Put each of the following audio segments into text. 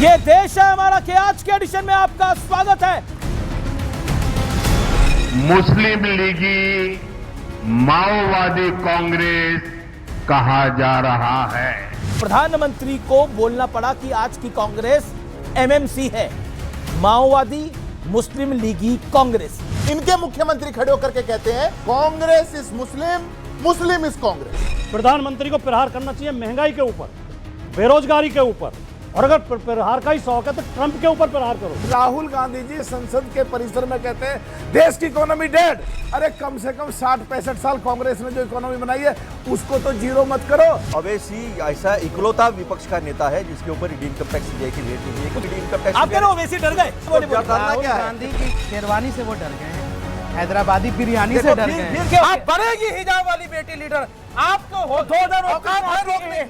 ये देश है हमारा के आज के एडिशन में आपका स्वागत है। मुस्लिम लीगी माओवादी कांग्रेस कहा जा रहा है। प्रधानमंत्री को बोलना पड़ा कि आज की कांग्रेस एमएमसी है, माओवादी मुस्लिम लीगी कांग्रेस। इनके मुख्यमंत्री खड़े होकर के कहते हैं Congress is Muslim, Muslim is Congress. प्रधानमंत्री को प्रहार करना चाहिए महंगाई के ऊपर, बेरोजगारी के ऊपर, और अगर प्रहार का ही शौक है तो ट्रंप के ऊपर प्रहार करो। राहुल गांधी जी संसद के परिसर में कहते हैं देश की इकोनॉमी डेड। अरे कम से कम 60-65 साल कांग्रेस ने जो इकोनॉमी बनाई है उसको तो जीरो मत करो। अवैसी ऐसा इकलौता विपक्ष का नेता है जिसके ऊपर इनकम टैक्स की रेट नहीं है। इनकम टैक्स आप कह रहे हो वैसे डर गए? राहुल गांधी की शेरवानी से वो डर गए हैं, हैदराबादी बिरयानी से डर गए हैं। आप बनेगी हिजाब वाली बेटी लीडर, आप तो हो 2000 औकात है रोकने।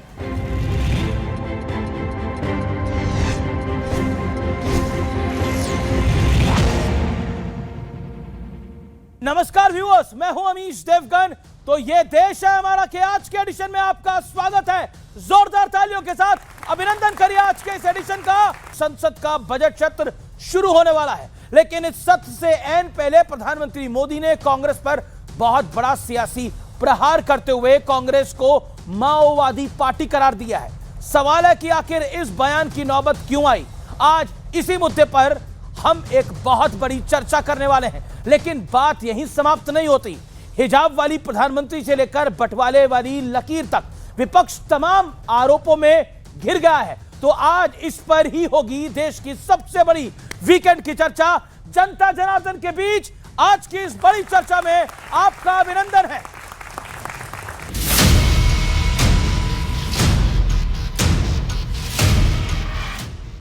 नमस्कार व्यूअर्स, मैं हूं अमीश देवगन। तो ये देश है हमारा के आज के एडिशन में आपका स्वागत है। जोरदार तालियों के साथ अभिनंदन करिए आज के इस एडिशन का। संसद का बजट सत्र शुरू होने वाला है, लेकिन इस सत्र से ऐन पहले प्रधानमंत्री मोदी ने कांग्रेस पर बहुत बड़ा सियासी प्रहार करते हुए कांग्रेस को माओवादी पार्टी करार दिया है। सवाल है कि आखिर इस बयान की नौबत क्यों आई। आज इसी मुद्दे पर हम एक बहुत बड़ी चर्चा करने वाले हैं, लेकिन बात यहीं समाप्त नहीं होती। हिजाब वाली प्रधानमंत्री से लेकर बंटवारे वाली लकीर तक विपक्ष तमाम आरोपों में घिर गया है। तो आज इस पर ही होगी देश की सबसे बड़ी वीकेंड की चर्चा। जनता जनार्दन के बीच आज की इस बड़ी चर्चा में आपका अभिनंदन है।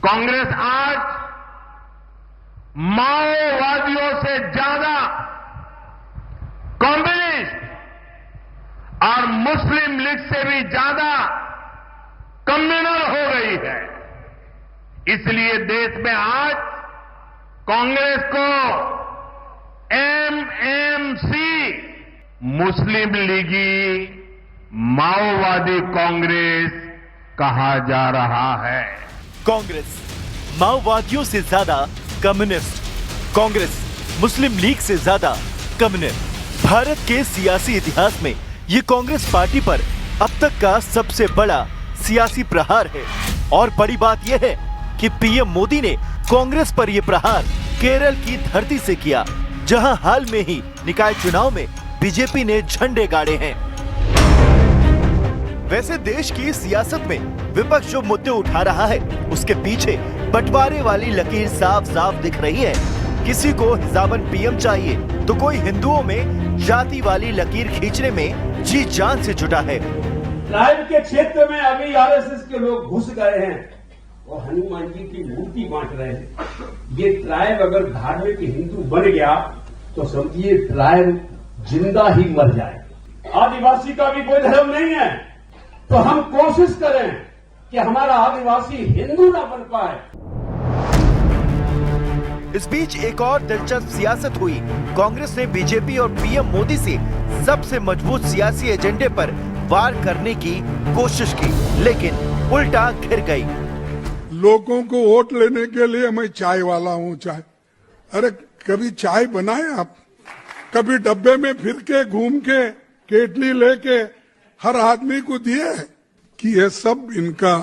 कांग्रेस आज माओवादियों से ज्यादा कम्युनिस्ट और मुस्लिम लीग से भी ज्यादा कम्युनल हो गई है। इसलिए देश में आज कांग्रेस को एमएमसी मुस्लिम लीगी माओवादी कांग्रेस कहा जा रहा है। कांग्रेस माओवादियों से ज्यादा कम्युनिस्ट, कांग्रेस मुस्लिम लीग से ज्यादा कम्युनिस्ट। भारत के सियासी इतिहास में ये कांग्रेस पार्टी पर अब तक का सबसे बड़ा सियासी प्रहार है। और बड़ी बात यह है कि पीएम मोदी ने कांग्रेस पर यह प्रहार केरल की धरती से किया, जहां हाल में ही निकाय चुनाव में बीजेपी ने झंडे गाड़े हैं। वैसे देश की सियासत में विपक्ष जो मुद्दे उठा रहा है उसके पीछे बंटवारे वाली लकीर साफ साफ दिख रही है। किसी को हिजाबन पीएम चाहिए तो कोई हिंदुओं में जाति वाली लकीर खींचने में जी जान से जुटा है। ट्राइब के क्षेत्र में अभी आरएसएस के लोग घुस गए हैं और हनुमान जी की मूर्ति बांट रहे हैं। ये ट्राइब अगर धार्मिक हिंदू बन गया तो समझिए ट्राइब जिंदा ही मर जाए। आदिवासी का भी कोई धर्म नहीं है, तो हम कोशिश करें कि हमारा आदिवासी हिंदू ना बन पाए। इस बीच एक और दिलचस्प सियासत हुई। कांग्रेस ने बीजेपी और पीएम मोदी से सबसे मजबूत सियासी एजेंडे पर वार करने की कोशिश की, लेकिन उल्टा घिर गई। लोगों को वोट लेने के लिए मैं चाय वाला हूँ। चाय, अरे कभी चाय बनाए आप? कभी डब्बे में फिर के घूम के केटली लेके हर आदमी को दिए कि ये सब इनका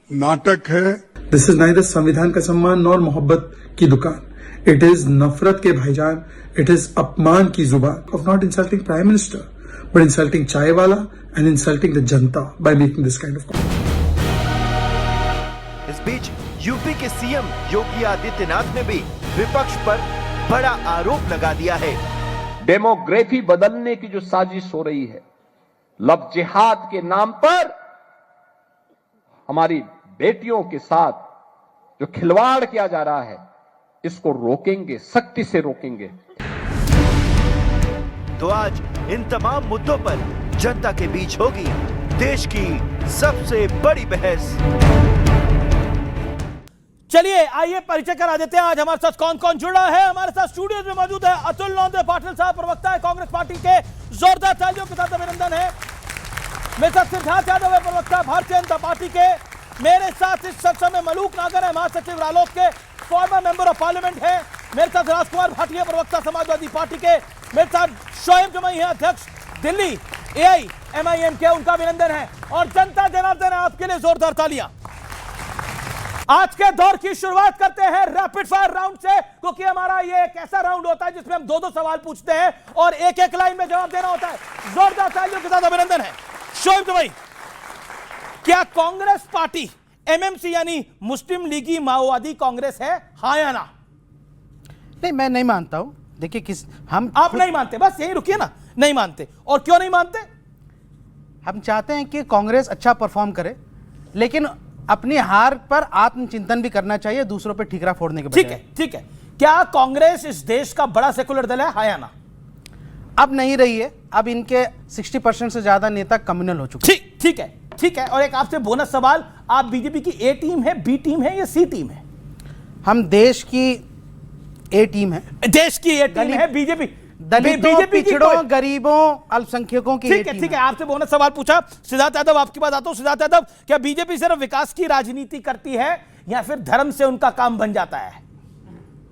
नाटक है। दिस इज नाइदर संविधान का सम्मान नॉर मोहब्बत की दुकान। इट इज नफरत के भाईजान, इट इज अपमान की जुबान of not insulting prime minister but insulting चाय वाला and insulting the Janata by making this kind of. इस बीच यूपी के सीएम योगी आदित्यनाथ ने भी विपक्ष पर बड़ा आरोप लगा दिया है। डेमोग्राफी बदलने की जो साजिश हो रही है, लव जिहाद के नाम पर हमारी बेटियों के साथ जो खिलवाड़ किया जा रहा है, इसको रोकेंगे, सख्ती से रोकेंगे। तो आज इन तमाम मुद्दों पर जनता के बीच होगी देश की सबसे बड़ी बहस। चलिए आइए परिचय करा देते हैं आज हमारे साथ कौन कौन जुड़ा है। हमारे साथ स्टूडियो में मौजूद है अतुल नौंदे पाटिल साहब, प्रवक्ता है कांग्रेस पार्टी के। जोरदार तालियों के साथ अभिनंदन है। मेरे साथ सिद्धार्थ यादव है, प्रवक्ता भारतीय जनता पार्टी के। मेरे साथ इस चर्चा में मलूक नागर है, महासचिव रालोद के, फॉर्मर मेंबर ऑफ पार्लियामेंट है। मेरे साथ राजकुमार भाटिया, प्रवक्ता समाजवादी पार्टी के। मेरे साथ शोएब जमाई है, अध्यक्ष दिल्ली AIMIM के, उनका अभिनंदन है। और जनता जनार्दन है, आपके लिए जोरदार तालियां। आज के दौर की शुरुआत करते हैं रैपिड फायर राउंड से, क्योंकि हमारा ये एक ऐसा राउंड होता है जिसमें हम दो सवाल पूछते हैं और एक लाइन में जवाब देना होता है। जोरदार तालियों के साथ अभिनंदन है। शोएब जमाई, क्या कांग्रेस पार्टी MMC यानी मुस्लिम लीगी माओवादी कांग्रेस है, हाँ या ना? नहीं, मैं नहीं मानता हूं। देखिए, आप नहीं मानते, बस यही रुकिए ना, नहीं मानते। और क्यों नहीं मानते? हम चाहते हैं कि कांग्रेस अच्छा परफॉर्म करे, लेकिन अपनी हार पर आत्मचिंतन भी करना चाहिए, दूसरों पर ठीकरा फोड़ने के बजाय। ठीक है। क्या कांग्रेस इस देश का बड़ा सेकुलर दल है, हाँ या ना? अब नहीं रही है। अब इनके 60% से ज्यादा नेता कम्युनल हो चुके हैं। ठीक है। और एक आपसे बोनस सवाल, आप बीजेपी की A टीम है, B टीम है या C टीम है? हम देश की A टीम है। देश की A टीम है बीजेपी। दलितों, पिछड़ों, गरीबों, अल्पसंख्यकों की। ठीक है। आपसे बोनस सवाल पूछा। सिद्धार्थ यादव, आपकी बात आता हूं। सिद्धार्थ यादव, क्या बीजेपी सिर्फ विकास की राजनीति करती है या फिर धर्म से उनका काम बन जाता है?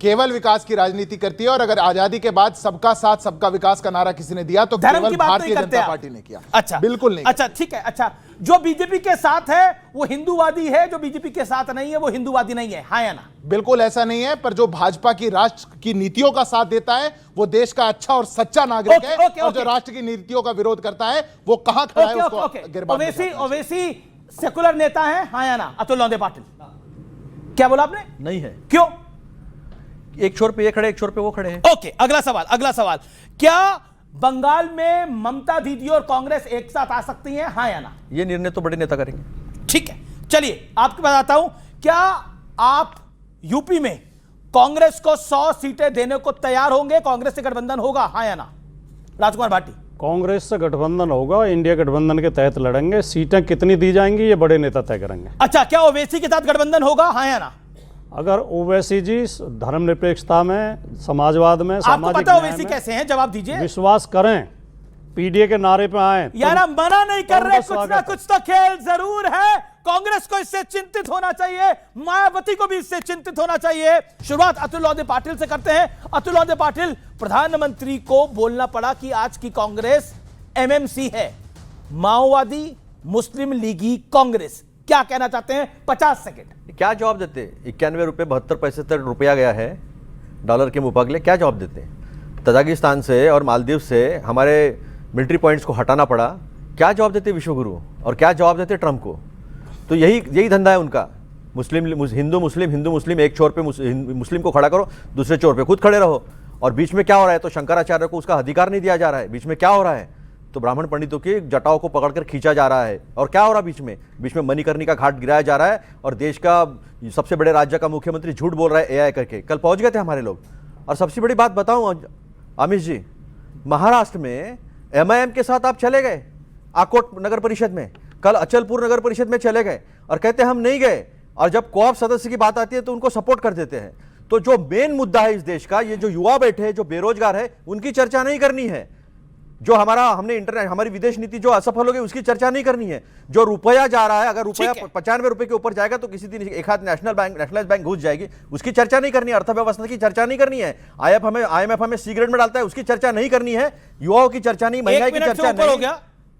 केवल विकास की राजनीति करती है। और अगर आजादी के बाद सबका साथ सबका विकास का नारा किसी ने दिया तो केवल भारतीय जनता पार्टी ने किया। अच्छा, बिल्कुल नहीं। अच्छा, ठीक है। अच्छा, जो बीजेपी के साथ है वो हिंदूवादी है, जो बीजेपी के साथ नहीं है वो हिंदूवादी नहीं है, हाँ या ना? बिल्कुल ऐसा नहीं है, पर जो भाजपा की राष्ट्र की नीतियों का साथ देता है वो देश का अच्छा और सच्चा नागरिक है। और जो राष्ट्र की नीतियों का विरोध करता है वो कहां खड़ा है, उसको गिरबान में जाता है। ओवैसी सेकुलर नेता है, हाँ या ना? अतुल लोंदे पाटिल, क्या बोला आपने? नहीं है। क्यों? एक छोर पे ये खड़े, एक छोर पे वो खड़े हैं। ओके, अगला सवाल, क्या बंगाल में ममता दीदी और कांग्रेस एक साथ आ सकती हैं, हाँ या ना? ये निर्णय तो बड़े नेता करेंगे। ठीक है, चलिए आपके पास आता हूं। क्या आप यूपी में कांग्रेस को 100 सीटें देने को तैयार होंगे? कांग्रेस से गठबंधन होगा, हाँ या ना? राजकुमार भाटी। कांग्रेस से गठबंधन होगा, इंडिया गठबंधन के तहत लड़ेंगे। सीटें कितनी दी जाएंगी ये बड़े नेता तय करेंगे। अच्छा, क्या ओवैसी के साथ गठबंधन होगा, हाँ या ना? अगर ओवैसी जी धर्मनिरपेक्षता में, समाजवाद में, आपको पता है ओवैसी कैसे हैं? जवाब दीजिए। विश्वास करें, पीडीए के नारे पे आए। यार हम मना नहीं कर रहे, कुछ ना कुछ तो खेल जरूर है। कांग्रेस को इससे चिंतित होना चाहिए, मायावती को भी इससे चिंतित होना चाहिए। शुरुआत अतुल लोंदे पाटिल से करते हैं। अतुल लोंदे पाटिल, प्रधानमंत्री को बोलना पड़ा कि आज की कांग्रेस MMC है, माओवादी मुस्लिम लीगी कांग्रेस, क्या कहना चाहते हैं? 50 सेकंड। क्या जवाब देते? 91 रुपए 72 पैसे तक रुपया गया है डॉलर के मुकाबले, क्या जवाब देते? तजाकिस्तान से और मालदीव से हमारे मिलिट्री पॉइंट्स को हटाना पड़ा, क्या जवाब देते विश्वगुरु? और क्या जवाब देते ट्रंप को? तो यही धंधा है उनका। हिंदू मुस्लिम, एक छोर पे मुस्लिम को खड़ा करो, दूसरे छोर पे खुद खड़े रहो। और बीच में क्या हो रहा है? तो शंकराचार्य को उसका अधिकार नहीं दिया जा रहा है। बीच में क्या हो रहा है? तो ब्राह्मण पंडितों की जटाओं को पकड़कर खींचा जा रहा है। और क्या हो रहा है बीच में मणिकर्णिका घाट गिराया जा रहा है। और देश का सबसे बड़े राज्य का मुख्यमंत्री झूठ बोल रहा है AI करके। कल पहुंच गए थे हमारे लोग। और सबसे बड़ी बात बताऊं अमित जी, महाराष्ट्र में MIM के साथ आप चले गए आकोट नगर परिषद में, कल अचलपुर नगर परिषद में चले गए और कहते हम नहीं गए। और जब कोऑप सदस्य की बात आती है तो उनको सपोर्ट कर देते हैं। तो जो मेन मुद्दा है इस देश का, ये जो युवा बैठे हैं, जो बेरोजगार है, उनकी चर्चा नहीं करनी है। जो हमारी विदेश नीति जो असफल हो गई उसकी चर्चा नहीं करनी है। जो रुपया जा रहा है, अगर रुपया 95 रुपए के ऊपर जाएगा तो किसी दिन एक हाथ नेशनलाइज बैंक घुस जाएगी, उसकी चर्चा नहीं करनी है। अर्थव्यवस्था की चर्चा नहीं करनी है। IMF हमें सिगरेट में डालता है, उसकी चर्चा नहीं करनी है। युवाओं की चर्चा नहीं, महंगाई की चर्चा नहीं,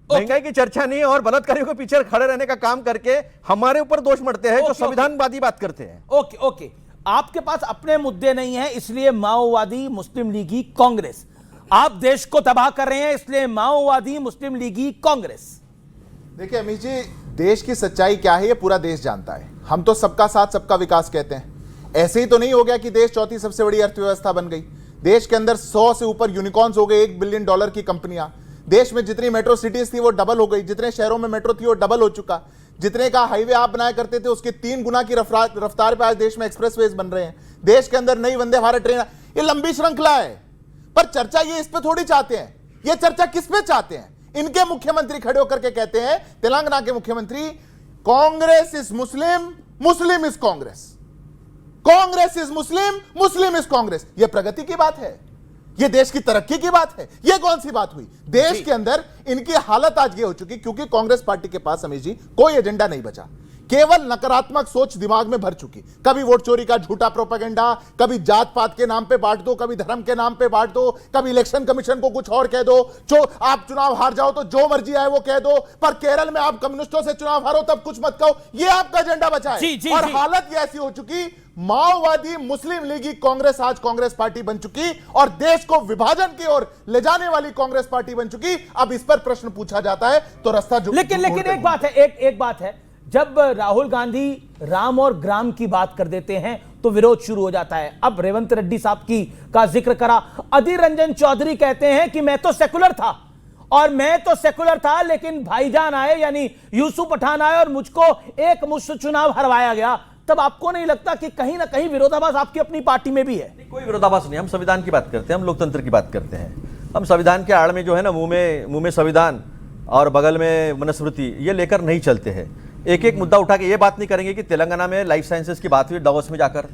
महंगाई की चर्चा नहीं, और बलात्कारियों के पीछे खड़े रहने का काम करके हमारे ऊपर दोष मढ़ते हैं जो संविधानवादी बात करते हैं। ओके, आपके पास अपने मुद्दे नहीं है, इसलिए माओवादी मुस्लिम लीगी कांग्रेस। आप देश को तबाह कर रहे हैं, इसलिए माओवादी मुस्लिम लीगी कांग्रेस। देखिए अमित जी, देश की सच्चाई क्या है ये पूरा देश जानता है। हम तो सबका साथ सबका विकास कहते हैं। ऐसे ही तो नहीं हो गया कि देश चौथी सबसे बड़ी अर्थव्यवस्था बन गई। देश के अंदर 100 से ऊपर यूनिकॉर्न्स हो गए, $1 बिलियन की कंपनियां। देश में जितनी मेट्रो सिटीज थी वो डबल हो गई, जितने शहरों में मेट्रो थी वो डबल हो चुका। जितने का हाईवे आप बनाया करते थे उसके 3 गुना की रफ्तार पे आज देश में एक्सप्रेसवेज बन रहे हैं। देश के अंदर नई वंदे भारत ट्रेन, ये लंबी श्रृंखला है। पर चर्चा ये इस पे थोड़ी चाहते हैं, ये चर्चा किस पे चाहते हैं? इनके मुख्यमंत्री खड़े होकर के कहते हैं, तेलंगाना के मुख्यमंत्री, Congress is Muslim, Muslim is Congress, Congress is Muslim, Muslim is Congress. ये प्रगति की बात है, ये देश की तरक्की की बात है। ये कौन सी बात हुई? देश के अंदर इनकी हालत आज ये हो चुकी क्योंकि कांग्रेस पार्टी के पास अमित जी कोई एजेंडा नहीं बचा। केवल नकारात्मक सोच दिमाग में भर चुकी। कभी वोट चोरी का झूठा प्रोपेगेंडा, कभी जात पात के नाम पे बांट दो, कभी धर्म के नाम पे बांट दो, कभी इलेक्शन कमीशन को कुछ और कह दो, जो आप चुनाव हार जाओ तो जो मर्जी आए वो कह दो, पर केरल में आप कम्युनिस्टों से चुनाव हारो तब कुछ मत कहो। ये आपका एजेंडा बचा है। और हालत ये ऐसी हो चुकी, माओवादी मुस्लिम लीगी कांग्रेस आज कांग्रेस पार्टी बन चुकी और देश को विभाजन की ओर ले जाने वाली कांग्रेस पार्टी बन चुकी। अब इस पर प्रश्न पूछा जाता है तो रास्ता लेकिन एक बात है, एक बात है, जब राहुल गांधी राम और ग्राम की बात कर देते हैं तो विरोध शुरू हो जाता है। अब रेवंत रेड्डी साहब का जिक्र करा, अधीर रंजन चौधरी कहते हैं कि मैं तो सेकुलर था और मैं तो सेकुलर था, लेकिन भाईजान आए यानी यूसुफ पठान आए और मुझको एक मुश्त चुनाव हरवाया गया। तब आपको नहीं लगता कि कहीं ना कहीं विरोधाभास आपकी अपनी पार्टी में भी है? कोई विरोधाभास नहीं, हम संविधान की बात करते हैं, हम लोकतंत्र की बात करते हैं। हम संविधान के आड़ में जो है ना, मुंह में संविधान और बगल में मनुस्मृति, ये लेकर नहीं चलते हैं। एक एक मुद्दा उठा के ये बात नहीं करेंगे कि तेलंगाना में लाइफ साइंसेज की बात हुई दावोस में जाकर,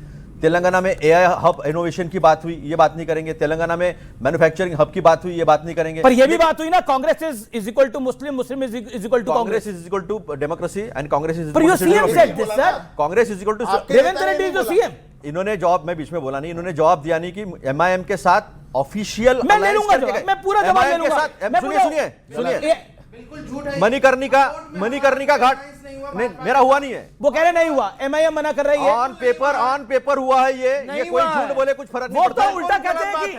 तेलंगाना में एआई हब इनोवेशन की बात हुई, ये बात नहीं करेंगे, तेलंगाना में मैन्युफैक्चरिंग हब की बात हुई, ये बात नहीं करेंगे। पर ये भी बात हुई ना, Congress is equal to Muslim, Muslim is equal to Congress is equal to democracy and Congress is पर your CM said this sir, Congress is equal to Revanth Reddy is the CM. इन्होंने जवाब, मैं बीच में बोला नहीं, इन्होंने जवाब दिया नहीं कि एमआईएम के साथ ऑफिशियल मैं ले लूंगा जवाब, मैं पूरा जवाब ले लूंगा। सुनिए मणिकर्णी का घाट नहीं, मेरा हुआ नहीं है, वो कह रहे नहीं हुआ, एमआईएम मना कर रही है। ऑन पेपर हुआ है ये कोई झूठ बोले कुछ फर्क नहीं पड़ता। वो तो उल्टा कहते हैं कि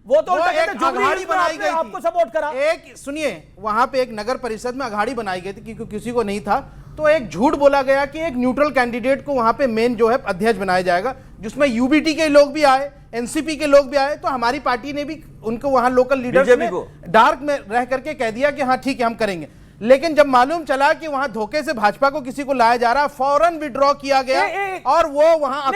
वो तो उल्टा कहते हैं जुबली हिल्स में आपने आपको सपोर्ट करा। एक सुनिए, वहां पे एक नगर परिषद में अघाड़ी बनाई गई थी क्योंकि किसी को नहीं था, तो एक झूठ बोला गया कि एक न्यूट्रल कैंडिडेट को वहां पे मेन जो है अध्यक्ष बनाया जाएगा, जिसमें यूबीटी के लोग भी आए, एनसीपी के लोग भी आए। तो हमारी पार्टी ने भी उनको वहां लोकल लीडर्स ने डार्क में रह करके कह दिया कि हाँ ठीक है हम करेंगे। लेकिन जब मालूम चला कि वहां धोखे से भाजपा को किसी को लाया जा रहा, फौरन विड्रॉ किया गया और वो वहां आप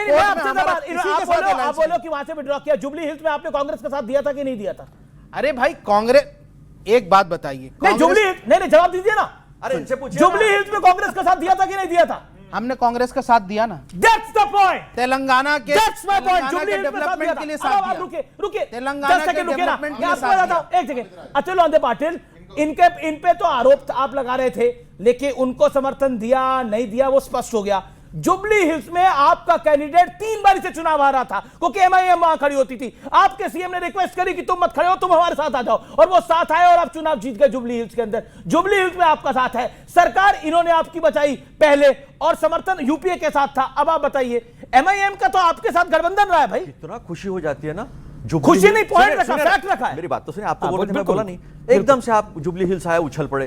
बोलो कि वहां से विड्रॉ किया। जुबली हिल्स में आपने कांग्रेस का साथ दिया था कि नहीं दिया था? अरे भाई कांग्रेस, एक बात बताइए, जुबली हिल्स नहीं जवाब दीजिए ना, अरे इनसे पूछिए, जुबली हिल्स में कांग्रेस का साथ दिया था कि नहीं दिया था? हमने कांग्रेस का साथ दिया ना। That's the point. तेलंगाना के डेवलपमेंट के लिए साथ दिया। रुकिए तेलंगाना के डेवलपमेंट के लिए साथ दिया। एक सेकंड, अतुल लोंदे पाटिल, इन पे तो आरोप आप लगा रहे थे, लेकिन उनको समर्थन दिया नहीं दिया वो स्पष्ट हो गया। जुबली हिल्स में आपका कैंडिडेट 3 बार से चुनाव हारा था क्योंकि एमआईएम वहां खड़ी होती थी। आपके सीएम ने रिक्वेस्ट करी कि तुम मत खड़े हो, तुम हमारे साथ आ जाओ, और वो साथ आए और आप चुनाव जीत गए जुबली हिल्स के अंदर। जुबली हिल्स में आपका साथ है, सरकार इन्होंने आपकी बचाई पहले और समर्थन यूपीए के साथ था। अब आप बताइए, एमआईएम का तो आपके साथ गठबंधन रहा है भाई। इतना खुशी हो जाती है ना, खुशी नहीं, पॉइंट रखा, फैक्ट रखा है। मेरी बात तो सुनिए, आप तो बोल रहे थे, मैं बोला नहीं, एकदम से आप जुबली हिल्स आए उछल पड़े।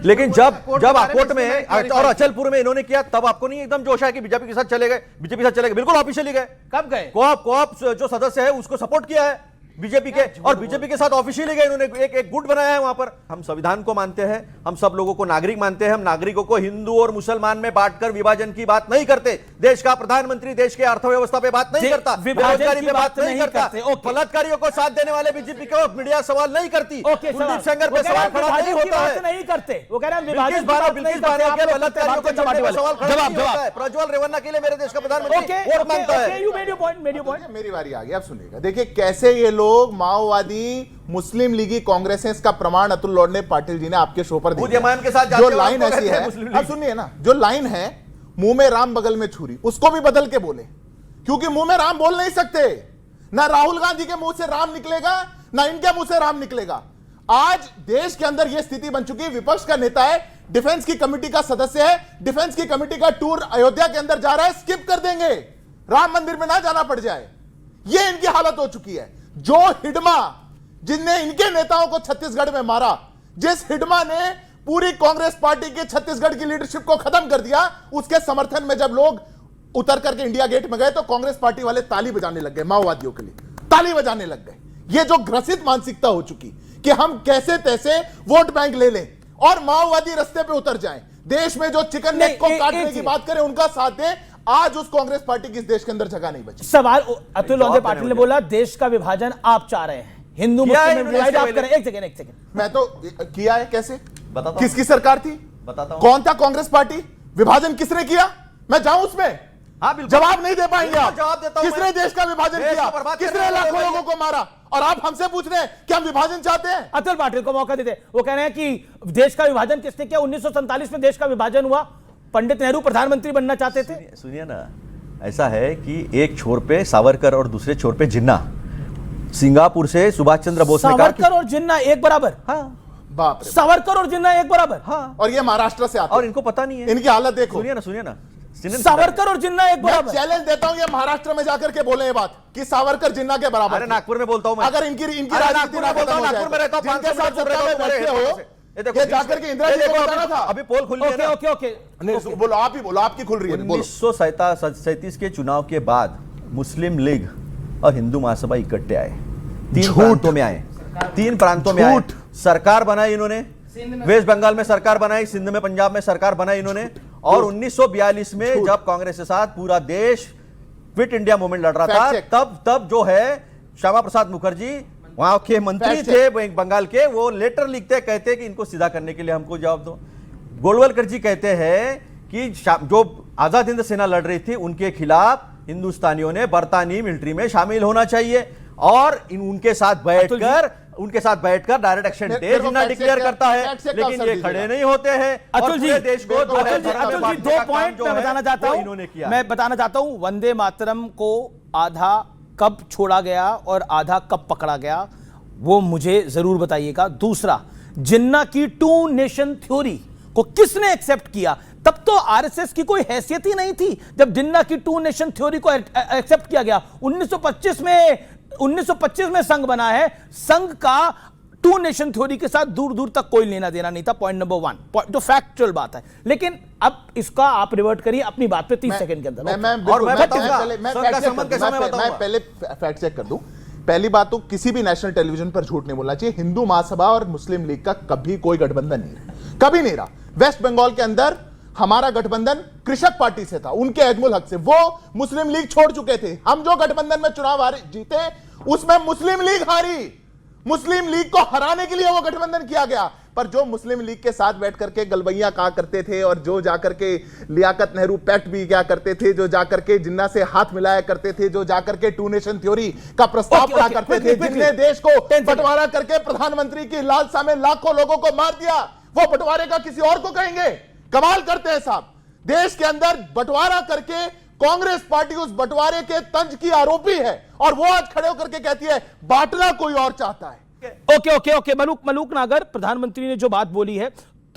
लेकिन जब आकोट में और अचलपुर में इन्होंने किया तब आपको नहीं एकदम जोश आया कि बीजेपी के साथ चले गए? बीजेपी के साथ चले गए, बिल्कुल ऑफिशियली गए। कब गए? कोऑप जो सदस्य है उसको सपोर्ट किया है बीजेपी के, और बीजेपी के साथ ऑफिशियली गए, इन्होंने एक गुट बनाया है वहां पर। हम संविधान को मानते हैं, हम सब लोगों को नागरिक मानते हैं, हम नागरिकों को हिंदू और मुसलमान में बांटकर विभाजन की बात नहीं करते। देश का प्रधानमंत्री देश के अर्थव्यवस्था पे बात नहीं करता, बेरोजगारी पे बात नहीं करता, बलात्कारियों को साथ देने वाले बीजेपी को मीडिया सवाल नहीं करती, कुलदीप सेंगर पे सवाल खड़ा नहीं होता है, नहीं करते। वो कह रहे हैं बलात्कारियों के सवाल खड़ा नहीं होता है। प्रज्वल रेवन्ना के लिए मेरे देश का प्रधानमंत्री वोट मांगता है। मेरी बारी आ गई, अब सुनिएगा। देखिए कैसे ये लोग माओवादी मुस्लिम लीगी कांग्रेस है, इसका प्रमाण अतुल लोंदे पाटिल जी ने आपके शो पर दिया। के साथ जो लाइन ऐसी है, अब सुनिए ना, जो लाइन है मुंह में राम बगल में छुरी, उसको भी बदल के बोले, क्योंकि मुंह में राम बोल नहीं सकते। ना राहुल गांधी के मुंह से राम निकलेगा, ना इनके मुंह से राम निकलेगा। आज देश के अंदर यह स्थिति बन चुकी है, विपक्ष का नेता है, डिफेंस की कमेटी का सदस्य है, डिफेंस की कमेटी का टूर अयोध्या के अंदर जा रहा है, स्किप कर देंगे, राम मंदिर में ना जाना पड़ जाए, यह इनकी हालत हो चुकी है। जो हिडमा जिनने इनके नेताओं को छत्तीसगढ़ में मारा, जिस हिडमा ने पूरी कांग्रेस पार्टी के छत्तीसगढ़ की लीडरशिप को खत्म कर दिया, उसके समर्थन में जब लोग उतर करके इंडिया गेट में गए तो कांग्रेस पार्टी वाले ताली बजाने लग गए, माओवादियों के लिए ताली बजाने लग गए। यह जो ग्रसित मानसिकता हो चुकी कि हम कैसे तैसे वोट बैंक ले लें और माओवादी रास्ते पे उतर जाएं, देश में जो चिकन नेक को काटने की बात करें उनका साथ दें, आज उस कांग्रेस पार्टी की इस देश के अंदर जगह नहीं बची। सवाल अतुल लोंदे पाटिल ने बोला देश का विभाजन आप चाह रहे हैं, हिंदू मुस्लिम में डिवाइड आप करें। एक सेकंड मैं तो किया है, कैसे बताता हूं, किसकी सरकार थी, बताता हूं, कौन था कांग्रेस पार्टी, विभाजन किसने किया, मैं जाऊं उसमें? हाँ, जवाब नहीं दे पाएंगे आप। जवाब देता हूं, किसने देश का विभाजन किया, किसने लाखों लोगों को मारा, और आप हमसे पूछ रहे हैं कि हम विभाजन चाहते हैं? अतुल पाटिल को मौका देते, वो कह रहे हैं कि देश का विभाजन किसने किया, 1947 में देश का विभाजन हुआ, पंडित नेहरू प्रधानमंत्री बनना चाहते थे? सुनिए ना, ऐसा है कि एक छोर पे सावरकर और दूसरे छोर पे जिन्ना। सिंगापुर से सुभाष चंद्र बोस ने कहा सावरकर और जिन्ना एक बराबर? हाँ, बाप रे। सावरकर और जिन्ना एक बराबर? हाँ। और ये महाराष्ट्र से आते और हैं। इनको पता नहीं है, इनकी हालत देखो। सुनिए ना सावरकर और जिन्ना एक मैं बराबर? चैलेंज देता हूं ये महाराष्ट्र में जाकर के बोले ये बात कि सावरकर जिन्ना के बराबर। अरे नागपुर में बोलता हूं मैं। अगर इनकी अरे राजनीति नागपुर में बोलता हूं, नागपुर में रहता हूं, जिनके साथ 500 सत्ता में बैठे हो, ये देखो, ये जाकर के इंदिरा जी को बताना था। अभी पोल खुल रही है ना। ओके नहीं, बोलो, आप ही बोलो, आपकी खुल रही है। 1937 के चुनाव के बाद मुस्लिम लीग और हिंदू महासभा इकट्ठे आए, 3 प्रांतों में आए, 3 प्रांतों में आए, सरकार बनाई इन्होंने। वेस्ट बंगाल में सरकार बनाई, सिंध में, पंजाब में सरकार बनाई इन्होंने। और 1942 में जब कांग्रेस के साथ पूरा देश क्विट इंडिया मूवमेंट लड़ रहा था, तब जो है श्यामा प्रसाद मुखर्जी वहां के मंत्री थे बंगाल के, वो लेटर लिखते कहते कि इनको सीधा करने के लिए हमको जवाब दो। गोलवलकर जी कहते हैं कि जो आजाद हिंद सेना लड़ रही थी उनके खिलाफ हिंदुस्तानियों ने बरतानी मिलिट्री में शामिल होना चाहिए और उनके साथ बैठकर डायरेक्ट एक्शन डे जिन्ना डिक्लेयर करता है, लेकिन ये खड़े नहीं होते हैं। अतुल जी, देश को दो पॉइंट मैं बताना चाहता हूं। इन्होंने किया, मैं बताना चाहता हूं, वंदे मातरम को आधा कब छोड़ा गया और आधा कब पकड़ा गया, वो मुझे जरूर बताइएगा। दूसरा, जिन्ना की 2 नेशन थ्योरी को किसने एक्सेप्ट किया? तब तो आरएसएस की कोई हैसियत ही नहीं थी जब जिन्ना की 2 नेशन थ्योरी को एक्सेप्ट किया गया। 1925 में संघ बना है। संघ का 2 नेशन थ्योरी के साथ दूर दूर तक कोई लेना देना नहीं था। पॉइंट नंबर 1 जो फैक्चुअल बात है। लेकिन अब इसका आप रिवर्ट करिए अपनी बात पे 30 सेकंड के अंदर। मैं पहले फैक्ट चेक कर दूं। पहली बात तो किसी भी नेशनल टेलीविजन पर झूठ नहीं बोलना चाहिए। हिंदू महासभा और मुस्लिम लीग का कभी कोई गठबंधन नहीं रहा, कभी नहीं रहा। वेस्ट बंगाल के अंदर हमारा गठबंधन कृषक पार्टी से था, उनके एजमुल हक से। वो मुस्लिम लीग छोड़ चुके थे। हम जो गठबंधन में चुनाव जीते उसमें मुस्लिम लीग हारी। मुस्लिम लीग को हराने के लिए वो गठबंधन किया गया। पर जो मुस्लिम लीग के साथ बैठ करके गलबैया कहा करते थे और जो जाकर के लियाकत नेहरू पैक्ट भी क्या करते थे, जो जाकर के जिन्ना से हाथ मिलाया करते थे, जो जाकर के 2 नेशन थ्योरी का प्रस्ताव पढ़ा करते थे, जिनने देश को बंटवारा करके प्रधानमंत्री की लालसा में लाखों लोगों को मार दिया, वो बंटवारे का किसी और को कहेंगे? कमाल करते हैं साहब। देश के अंदर बंटवारा करके कांग्रेस पार्टी उस बंटवारे के तंज की आरोपी है और वो आज खड़े होकर के कहती है बांटना कोई और चाहता है। ओके मलूक नागर, प्रधानमंत्री ने जो बात बोली है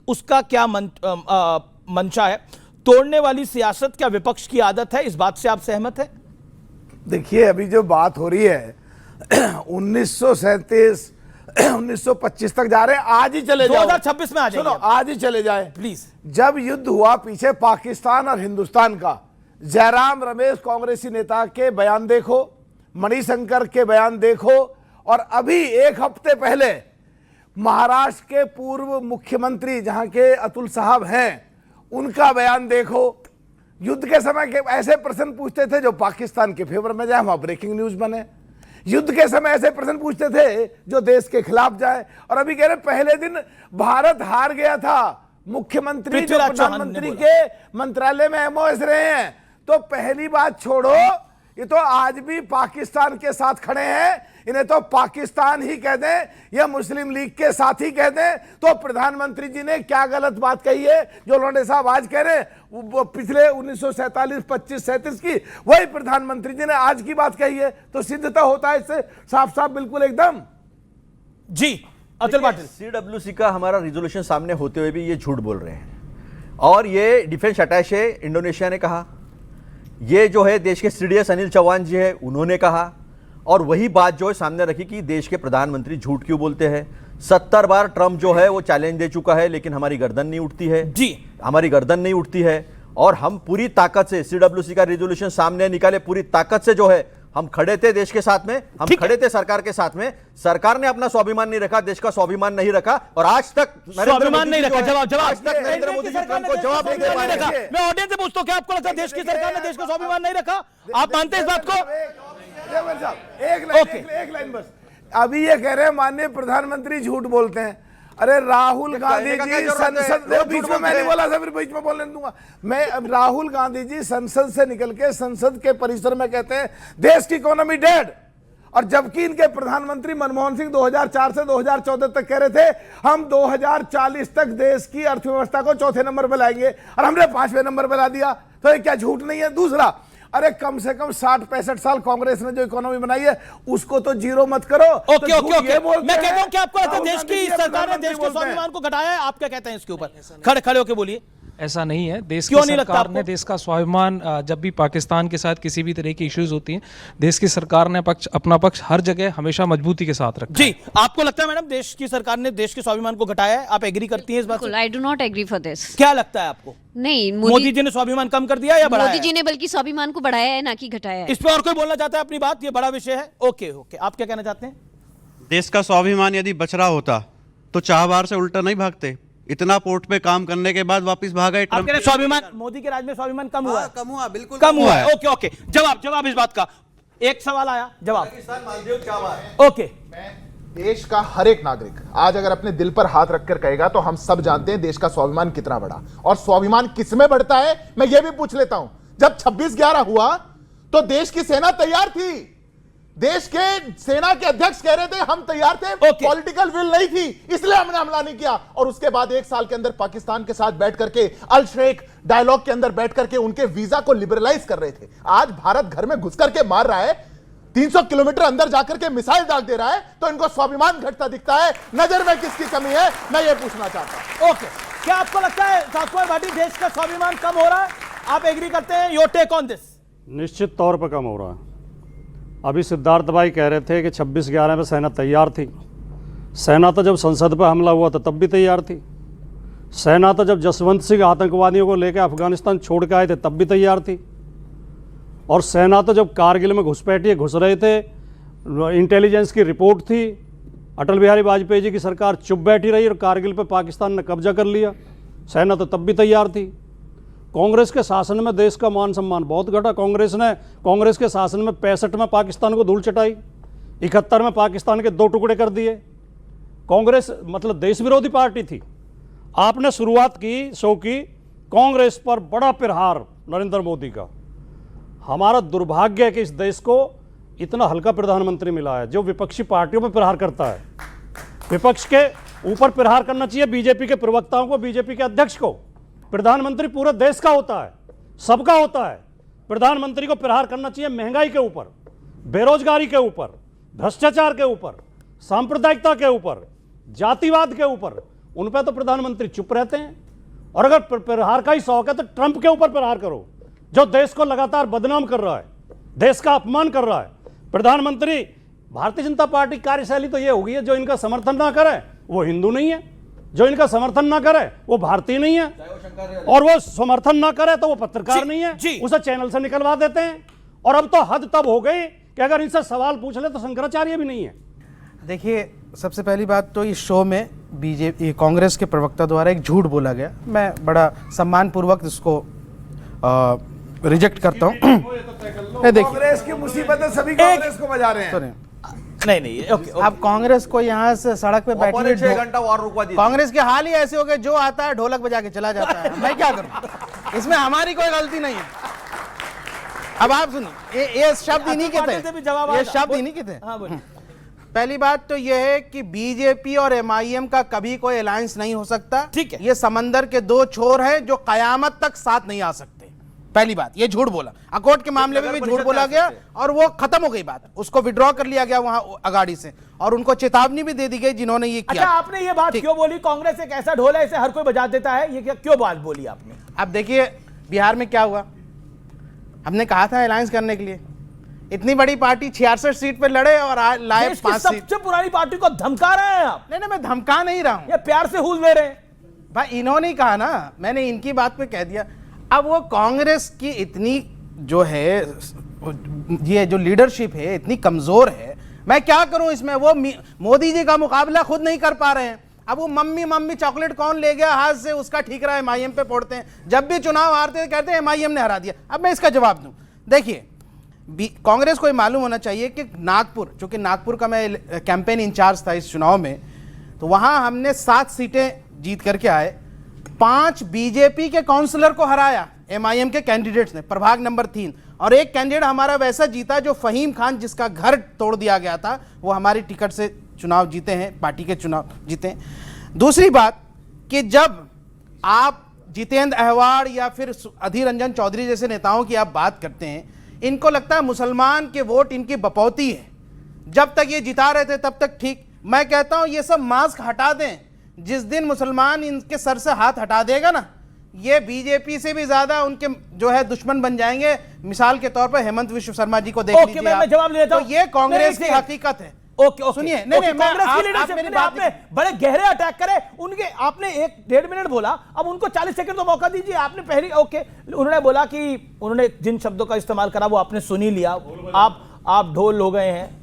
उसका क्या मंशा है? तोड़ने वाली सियासत क्या विपक्ष की आदत है? इस बात से आप सहमत हैं? देखिए, अभी जो बात हो रही है 1937 1925 तक जा रहे हैं, आज ही चले जाओ। 2026 में आ जाइए। सुनो, आज ही चले जाए प्लीज। जब युद्ध हुआ पीछे पाकिस्तान और हिंदुस्तान का, जयराम रमेश कांग्रेसी नेता के बयान देखो, मणिशंकर के बयान देखो, और अभी 1 हफ्ते पहले महाराष्ट्र के पूर्व मुख्यमंत्री जहां के अतुल साहब हैं, उनका बयान देखो। युद्ध के समय के ऐसे प्रश्न पूछते थे जो पाकिस्तान के फेवर में जाए, वहां ब्रेकिंग न्यूज बने। युद्ध के समय ऐसे प्रश्न पूछते थे जो देश के खिलाफ जाए, और अभी कह रहे पहले दिन भारत हार गया था। मुख्यमंत्री जो प्रधानमंत्री के मंत्रालय में एमओएस रहे हैं, तो पहली बात छोड़ो, ये तो आज भी पाकिस्तान के साथ खड़े हैं। इन्हें तो पाकिस्तान ही कह दें या मुस्लिम लीग के साथ ही कह दें। तो प्रधानमंत्री जी ने क्या गलत बात कही है जो लोंडे साहब आज कह रहे हैं? वो पिछले 1947, 25, 37 की वही प्रधानमंत्री जी ने आज की बात कही है। तो सिद्धता होता है इससे साफ साफ बिल्कुल एकदम। जी अतुल पाटिल, सीडब्ल्यूसी का हमारा रिजोल्यूशन सामने होते हुए भी ये झूठ बोल रहे हैं। और ये डिफेंस अटैचे इंडोनेशिया ने कहा, ये जो है देश के सीडीएस अनिल चौहान जी है उन्होंने कहा, और वही बात जो है सामने रखी कि देश के प्रधानमंत्री झूठ क्यों बोलते हैं। 70 बार ट्रंप जो है वो चैलेंज दे चुका है, लेकिन हमारी गर्दन नहीं उठती है जी, हमारी गर्दन नहीं उठती है। और हम पूरी ताकत से सीडब्ल्यूसी का रिजोल्यूशन सामने निकाले, पूरी ताकत से जो है हम खड़े थे देश के साथ में, हम खड़े थे सरकार के साथ में। सरकार ने अपना स्वाभिमान नहीं रखा, देश का स्वाभिमान नहीं रखा, और आज तक स्वाभिमान नहीं रखा। जवाब आज तक नरेंद्र मोदी जी ट्रंप को जवाब नहीं दे पाए। मैं ऑडियंस से पूछता हूं, क्या आपको लगता है देश की सरकार ने देश का स्वाभिमान नहीं रखा? आप मानते हैं इस बात को? एक लाइन बस। अभी ये कह रहे हैं माननीय प्रधानमंत्री झूठ बोलते हैं। अरे राहुल गांधी जी संसद, बीच में मैं नहीं बोला था, फिर बीच में बोलने दूंगा मैं। राहुल गांधी जी संसद से निकल के संसद के परिसर में कहते हैं देश की इकोनॉमी डेड, और जबकि इनके प्रधानमंत्री मनमोहन सिंह 2004 से 2014 तक कह रहे थे हम 2040 तक देश की अर्थव्यवस्था को चौथे नंबर पर लाएंगे, और हमने 5वें नंबर पर ला दिया। तो ये क्या झूठ नहीं है? दूसरा, अरे कम से कम 60-65 साल कांग्रेस ने जो इकोनॉमी बनाई है उसको तो जीरो मत करो। ओके तो ओके ओके, मैं कहता हूं कि आपको राहुल देश गांधी की जी सरकार ने देश के स्वाभिमान को घटाया है, आप क्या कहते हैं इसके ऊपर? खड़े होके बोलिए। ऐसा नहीं है। देश क्यों की नहीं लगता सरकार आपको? ने देश का स्वाभिमान, जब भी पाकिस्तान के साथ किसी भी तरह की इश्यूज होती हैं, देश की सरकार ने अपना पक्ष हर जगह हमेशा मजबूती के साथ रखा। जी, आपको लगता है मैडम देश की सरकार ने देश के स्वाभिमान को घटाया है? आप एग्री करती हैं इस बात से? I do not agree for this. क्या लगता है आपको? नहीं, मोदी जी ने स्वाभिमान कम कर दिया या बढ़ाया? मोदी जी ने बल्कि स्वाभिमान को बढ़ाया है, ना कि घटाया है। इस पे और कोई बोलना चाहता है अपनी बात? ये बड़ा विषय है। ओके ओके, आप क्या कहना चाहते हैं? देश का स्वाभिमान यदि बच रहा होता तो चाहवार से उल्टा नहीं भागते। इतना पोर्ट पे काम करने के बाद वापस भागा। आप कह रहे हैं स्वाभिमान, मोदी के राज में स्वाभिमान कम हुआ है? कम हुआ, बिल्कुल कम हुआ है। ओके ओके, जवाब इस बात का। एक सवाल आया, जवाब। ओके, देश का हर एक नागरिक आज अगर अपने दिल पर हाथ रखकर कहेगा तो हम सब जानते हैं देश का स्वाभिमान कितना बढ़ा। और स्वाभिमान किसमें बढ़ता है, मैं ये भी पूछ लेता हूं। जब 26/11 हुआ तो देश की सेना तैयार थी, देश के सेना के अध्यक्ष कह रहे थे हम तैयार थे, पॉलिटिकल विल नहीं थी, इसलिए हमने हमला नहीं किया। और उसके बाद 1 साल के अंदर पाकिस्तान के साथ बैठ करके अल शेख डायलॉग के अंदर बैठ करके उनके वीजा को लिबरलाइज कर रहे थे। आज भारत घर में घुस करके मार रहा है, 300 किलोमीटर अंदर जाकर के मिसाइल दाग दे रहा है, तो इनको स्वाभिमान घटता दिखता है। नजर में किसकी कमी है, मैं ये पूछना चाहता हूं। ओके, क्या आपको लगता है साकुमार भाटी देश का स्वाभिमान कम हो रहा है? आप एग्री करते हैं? Your take on this? निश्चित तौर पर कम हो रहा है। अभी सिद्धार्थ भाई कह रहे थे कि 26/11 में सेना तैयार थी। सेना तो जब संसद पर हमला हुआ था तब भी तैयार थी। सेना तो जब जसवंत सिंह आतंकवादियों को लेकर अफगानिस्तान छोड़ के आए थे तब भी तैयार थी। और सेना तो जब कारगिल में घुसपैठिए घुस रहे थे, इंटेलिजेंस की रिपोर्ट थी, अटल बिहारी वाजपेयी जी की सरकार चुप बैठी रही और कारगिल पे पाकिस्तान ने कब्जा कर लिया। सेना तो तब भी तैयार थी। कांग्रेस के शासन में देश का मान सम्मान बहुत घटा। कांग्रेस के शासन में 65 में पाकिस्तान को धूल चटाई, 71 में पाकिस्तान के 2 टुकड़े कर दिए। कांग्रेस मतलब देश विरोधी पार्टी थी। आपने शुरुआत की शो की कांग्रेस पर बड़ा प्रहार नरेंद्र मोदी का। हमारा दुर्भाग्य है कि इस देश को इतना हल्का प्रधानमंत्री मिला है जो विपक्षी पार्टियों पर प्रहार करता है। विपक्ष के ऊपर प्रहार करना चाहिए बीजेपी के प्रवक्ताओं को, बीजेपी के अध्यक्ष को। प्रधानमंत्री पूरे देश का होता है, सबका होता है। प्रधानमंत्री को प्रहार करना चाहिए महंगाई के ऊपर, बेरोजगारी के ऊपर, भ्रष्टाचार के ऊपर, सांप्रदायिकता के ऊपर, जातिवाद के ऊपर। उन पर तो प्रधानमंत्री चुप रहते हैं। और अगर प्रहार का ही शौक है तो ट्रंप के ऊपर प्रहार करो, जो देश को लगातार बदनाम कर रहा है, देश का अपमान कर रहा है। प्रधानमंत्री, भारतीय जनता पार्टी कार्यशैली तो ये होगी है, जो इनका समर्थन ना करे वो हिंदू नहीं है, जो इनका समर्थन ना करे वो भारतीय नहीं है, और वो समर्थन ना करे तो वो पत्रकार नहीं है, उसे चैनल से निकलवा देते हैं। और अब तो हद तब हो गई कि अगर इनसे सवाल पूछ ले तो शंकराचार्य भी नहीं है। देखिए, सबसे पहली बात तो इस शो में बीजेपी कांग्रेस के प्रवक्ता द्वारा एक झूठ बोला गया। मैं बड़ा सम्मानपूर्वक इसको रिजेक्ट करता हूँ। कांग्रेस की मुसीबतें सभी कांग्रेस को बजा रहे हैं। नहीं ओके, आप कांग्रेस को यहाँ से सड़क पे बैठिए, 6 घंटा और रुकवा दीजिए। कांग्रेस के हाल ही ऐसे हो गए, जो आता है ढोलक बजा के चला जाता है। मैं क्या करूं, इसमें हमारी कोई गलती नहीं है। अब आप सुनिए, ये शब्द इन्हीं के थे, ये शब्द इन्हीं के थे। पहली बात तो यह है कि बीजेपी और एमआईएम का कभी कोई अलायंस नहीं हो सकता। ठीक है, ये समंदर के 2 छोर हैं जो कयामत तक साथ नहीं आ सकते। पहली बात, ये झूठ बोला। अकोट के मामले में भी झूठ बोला गया और वो खत्म हो गई बात, उसको विड्रॉ कर लिया गया वहां अगाड़ी से, और उनको चेतावनी भी दे दी गई जिन्होंने ये किया। अच्छा, आपने ये बात क्यों बोली? कांग्रेस एक ऐसा ढोल है, इसे हर कोई बजा देता है, ये क्यों बात बोली आपने? अब देखिए, बिहार में क्या हुआ, हमने कहा था अलायंस करने के लिए। इतनी बड़ी पार्टी 66 सीट पे लड़े और लाए 5 सीट। सबसे पुरानी पार्टी को धमका रहे हैं आप? नहीं, मैं धमका नहीं रहा हूं, ये प्यार से हुल दे रहे हैं। भाई, इन्होंने कहा ना, मैंने इनकी बात पे कह दिया। अब वो कांग्रेस की इतनी जो है, ये जो लीडरशिप है इतनी कमजोर है, मैं क्या करूं इसमें। वो मोदी जी का मुकाबला खुद नहीं कर पा रहे हैं। अब वो मम्मी चॉकलेट कौन ले गया हाथ से, उसका ठीकरा एमआईएम पे फोड़ते हैं। जब भी चुनाव हारते हैं कहते हैं एमआईएम ने हरा दिया। अब मैं इसका जवाब दूं। देखिए, कांग्रेस को मालूम होना चाहिए कि नागपुर, चूंकि नागपुर का मैं कैंपेन इंचार्ज था इस चुनाव में, तो वहां हमने 7 सीटें जीत करके आए। 5 बीजेपी के काउंसलर को हराया एमआईएम के कैंडिडेट्स ने, प्रभाग नंबर 3, और एक कैंडिडेट हमारा वैसा जीता जो फहीम खान, जिसका घर तोड़ दिया गया था, वो हमारी टिकट से चुनाव जीते हैं, पार्टी के चुनाव जीते हैं। दूसरी बात कि जब आप जितेंद्र अहवाड़ या फिर अधीर रंजन चौधरी जैसे नेताओं की आप बात करते हैं, इनको लगता है मुसलमान के वोट इनकी बपौती है, जब तक ये जिता रहे थे तब तक ठीक। मैं कहता हूं ये सब मास्क हटा दें, जिस दिन मुसलमान इनके सर से हाथ हटा देगा ना, ये बीजेपी से भी ज्यादा उनके जो है दुश्मन बन जाएंगे। मिसाल के तौर पर हेमंत विश्व शर्मा जी को देख लीजिए मैं जवाब लेता हूं। तो ये कांग्रेस की हकीकत है। ओके सुनिए, नहीं कांग्रेस की लीडरशिप मेरी ने बात आपने बड़े गहरे अटैक करे उनके, आपने 1-1.5 मिनट बोला, अब उनको 40 सेकंड तो मौका दीजिए। आपने पहले ओके, उन्होंने बोला कि उन्होंने जिन शब्दों का इस्तेमाल करा वो आपने सुन ही लिया। आप ढोल हो गए हैं,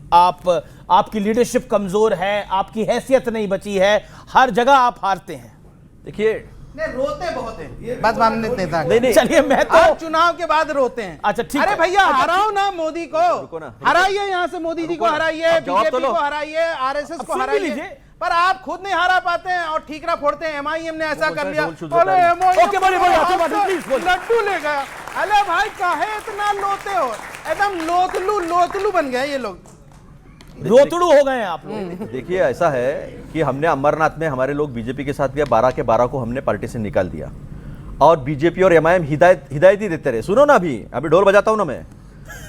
आपकी लीडरशिप कमजोर है, आपकी हैसियत नहीं बची है, हर जगह आप हारते हैं। देखिए रोते बहुत हैं, बात मानने नेता नहीं चलिए, मैं तो आज चुनाव के बाद रोते हैं। अच्छा ठीक अरे है, भैया हराओ ना मोदी को, हराइए यहाँ से मोदी जी को हराइए, बीजेपी को हराइए, आरएसएस को हराइए, पर आप खुद नहीं हरा पाते हैं और ठीकरा फोड़ते हैं। एमआईएम ने ऐसा कर लिया, लड्डू ले गया। अरे भाई काहे इतना लोते हो, एकदम लोतलू बन गए ये लोग, रोतड़ू हो गए हैं आप लोग। देखिए ऐसा है कि हमने अमरनाथ में हमारे लोग बीजेपी के साथ गए, 12 के 12 को हमने पार्टी से निकाल दिया, और बीजेपी और एमआईएम हिदायत ही देते रहे। सुनो ना, अभी ढोल बजाता हूं ना मैं,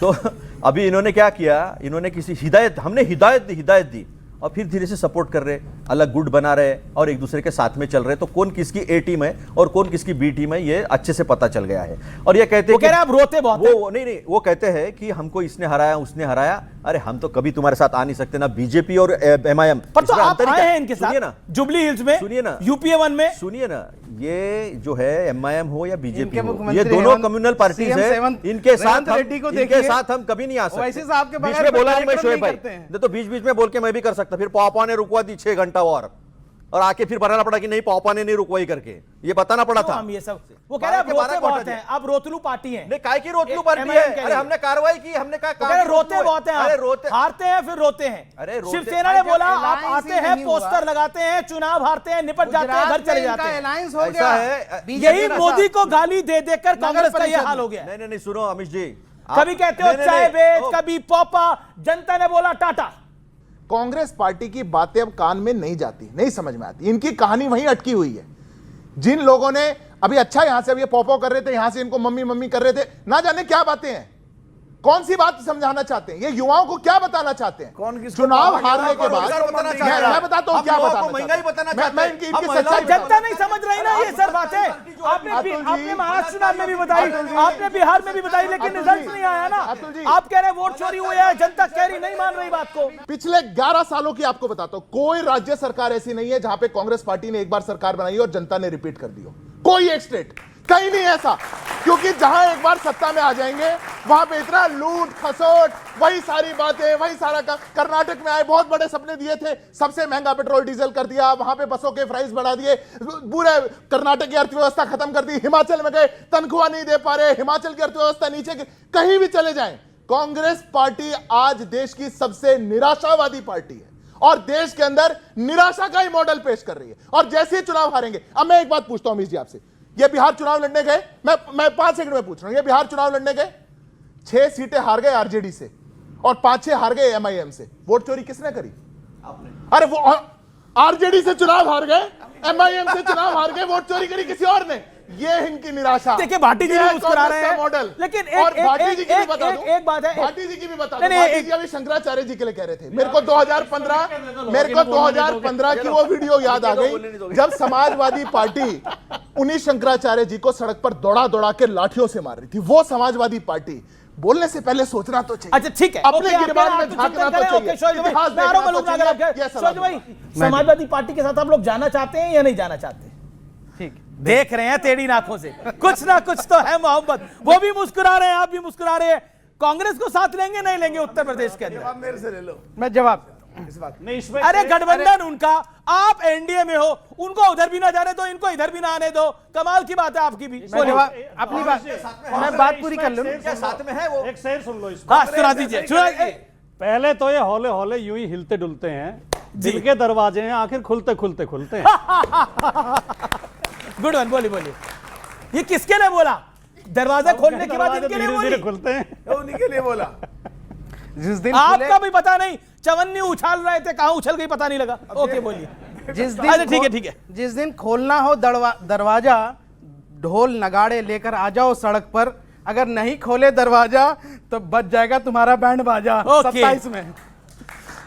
तो अभी इन्होंने क्या किया, इन्होंने हमने हिदायत दी और फिर धीरे से सपोर्ट कर रहे, अलग गुट बना रहे और एक दूसरे के साथ में चल रहे। तो कौन किसकी ए टीम है और कौन किसकी बी टीम है ये अच्छे से पता चल गया है। और ये कहते हैं आप रोते बहुत वो नहीं, वो कहते हैं कि हमको इसने हराया उसने हराया। अरे हम तो कभी तुम्हारे साथ आ नहीं सकते ना, बीजेपी और एमआईएम। पर तो आप आए हैं इनके साथ ना, जुबली हिल्स में, सुनिए ना, यूपीए 1 में, सुनिए ना, ये जो है एमआईएम हो या बीजेपी हो, ये दोनों कम्युनल पार्टीज है, इनके साथ हम कभी नहीं आ सकते। बीच में बोला नहीं मैं शोएब भाई, तो बीच में बोल के मैं भी कर सकता, फिर पापा ने रुकवा दी 6 घंटा और आके फिर बताना पड़ा कि नहीं पापा ने नहीं रुकवाई करके, ये बताना पड़ा था। हम ये सब वो कह रहे हैं रोते बहुत हैं, आप रोतलू पार्टी हैं। नहीं, काय की रोतलू पार्टी है? अरे हमने कार्रवाई की, हमने कहा रोते बहुत हैं, अरे रोते, हारते हैं फिर रोते हैं। अरे शिवसेना ने बोला आप आते हैं, पोस्टर लगाते हैं, चुनाव हारते हैं, निपट जाते हैं, घर चले जाते हैं। ऐसा है, यही मोदी को गाली दे देकर कांग्रेस का ये हाल हो गया। नहीं सुनो अमित जी, कभी कहते हो चाय बेच, कभी पॉपा, जनता ने बोला टाटा। कांग्रेस पार्टी की बातें अब कान में नहीं जाती, नहीं समझ में आती, इनकी कहानी वहीं अटकी हुई है। जिन लोगों ने अभी अच्छा यहां से अब ये पॉपो कर रहे थे, यहां से इनको मम्मी मम्मी कर रहे थे, ना जाने क्या बातें हैं, कौन सी बात समझाना चाहते हैं, ये युवाओं को क्या बताना चाहते हैं। चुनाव हारने के बाद मैं बताता हूं क्या बताना, मैं इनकी सच्चाई, जनता नहीं समझ रही ना ये सर बात है। आपने महाराष्ट्र चुनाव में भी बताई, आपने बिहार में भी बताई, लेकिन रिजल्ट नहीं आया ना। आप कह रहे वोट चोरी हुए है, जनता कह रही नहीं मान रही बात को। पिछले 11 सालों की आपको बताता हूं, कोई राज्य सरकार ऐसी नहीं है जहां पे कांग्रेस पार्टी ने एक बार सरकार बनाई और जनता ने रिपीट कर दी हो। कोई एक स्टेट कहीं नहीं ऐसा, क्योंकि जहां एक बार सत्ता में आ जाएंगे वहां पे इतना लूट खसोट, वही सारी बातें, वही सारा कर्नाटक में आए, बहुत बड़े सपने दिए थे, सबसे महंगा पेट्रोल डीजल कर दिया, वहां पे बसों के प्राइस बढ़ा दिए, पूरे कर्नाटक की अर्थव्यवस्था खत्म कर दी। हिमाचल में गए, तनख्वाह नहीं दे पा रहे, हिमाचल की अर्थव्यवस्था नीचे, कहीं भी चले जाएं, कांग्रेस पार्टी आज देश की सबसे निराशावादी पार्टी है और देश के अंदर निराशा का ही मॉडल पेश कर रही है। और जैसे ही चुनाव हारेंगे, अब मैं एक बात पूछता हूं अमित जी आपसे, ये बिहार चुनाव लड़ने गए, मैं 5 सेकंड में पूछ रहा हूं, ये बिहार चुनाव लड़ने गए, 6 सीटें हार गए आरजेडी से और 5-6 हार गए एमआईएम से। वोट चोरी किसने करी? आपने। अरे वो आरजेडी से चुनाव हार गए, एमआईएम से चुनाव हार गए, वोट चोरी करी किसी और ने। ये इनकी निराशा। देखिए भाटी जी भी मुस्कुरा रहे हैं मॉडल, लेकिन भाटी जी की भी बता दूं, एक बात है, भाटी जी की भी बता दूं, भाटी जी अभी शंकराचार्य जी के लिए कह रहे थे। मेरे को 2015 की वो वीडियो याद आ गई जब समाजवादी पार्टी उन्हीं शंकराचार्य जी को सड़क पर दौड़ा के लाठियों से मार रही थी। वो समाजवादी पार्टी बोलने से पहले सोचना तो चाहिए। अच्छा ठीक है, अपने गिरबान में झांकना तो चाहिए। समाजवादी पार्टी के साथ आप लोग जाना चाहते हैं या नहीं जाना चाहते? ठीक, देख रहे हैं टेढ़ी आंखों से, कुछ ना कुछ तो है मोहब्बत। वो भी मुस्कुरा रहे हैं, आप भी मुस्कुरा रहे हैं। कांग्रेस को साथ लेंगे नहीं लेंगे उत्तर प्रदेश के अंदर? मेरे से ले लो, मैं जवाब इस बात नहीं। अरे गठबंधन उनका, आप एनडीए में हो, उनको उधर भी ना जाने दो, इनको इधर भी ना आने दो। कमाल की बात है आपकी भी। अपनी बात, मैं बात पूरी कर लूं। साथ में है वो, एक शेर सुन लो हाँ सुना दीजिए। पहले तो ये हौले हौले यूं ही हिलते डुलते हैं, दिल के दरवाजे हैं आखिर खुलते खुलते हैं। गुड वन, बोलिए बोलिए। ये किसके लिए बोला? दरवाजा खोलने के बाद इनके लिए बोली? खुलते हैं, उन्हीं के लिए बोला। जिस दिन आपका भी पता नहीं, चवन्नी उछाल रहे थे, कहां उछल गई पता नहीं लगा। ओके बोलिए। जिस दिन अच्छा ठीक है ठीक है। जिस दिन खोलना हो दरवाजा, ढोल नगाड़े लेकर आ जाओ सड़क पर। अगर नहीं खोले दरवाजा तो बच जाएगा तुम्हारा बैंड बाजा 27 में।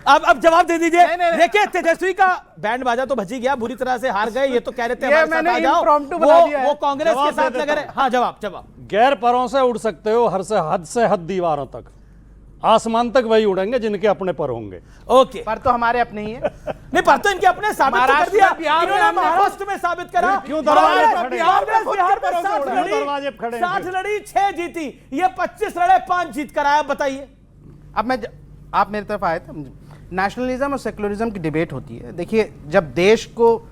अब जवाब दे दीजिए। देखिए तेजस्वी का बैंड बाजा तो बच ही गया, बुरी तरह से हार गए। ये तो कह रहे थे हमारे साथ आ जाओ, वो कांग्रेस के साथ लग रहे। हाँ जवाब। गैर परों से उड़ सकते हो, हद से हद दीवारों तक, आसमान तक वही उड़ेंगे जिनके अपने पर होंगे। ओके, पर तो हमारे अपने ही है। नहीं, पर तो इनके अपने साबित कर दिया। इन्होंने महाराष्ट्र में साबित करा। क्यों दरवाजे खड़े? बिहार में 60 लड़ी 6 जीती, ये 25 लड़े 5 जीत कर आया। बताइए। अब आप मेरी तरफ आए थे। नेशनलिज्म और सेकुलरिज्म की डिबेट होती है। देखिए, जब देश को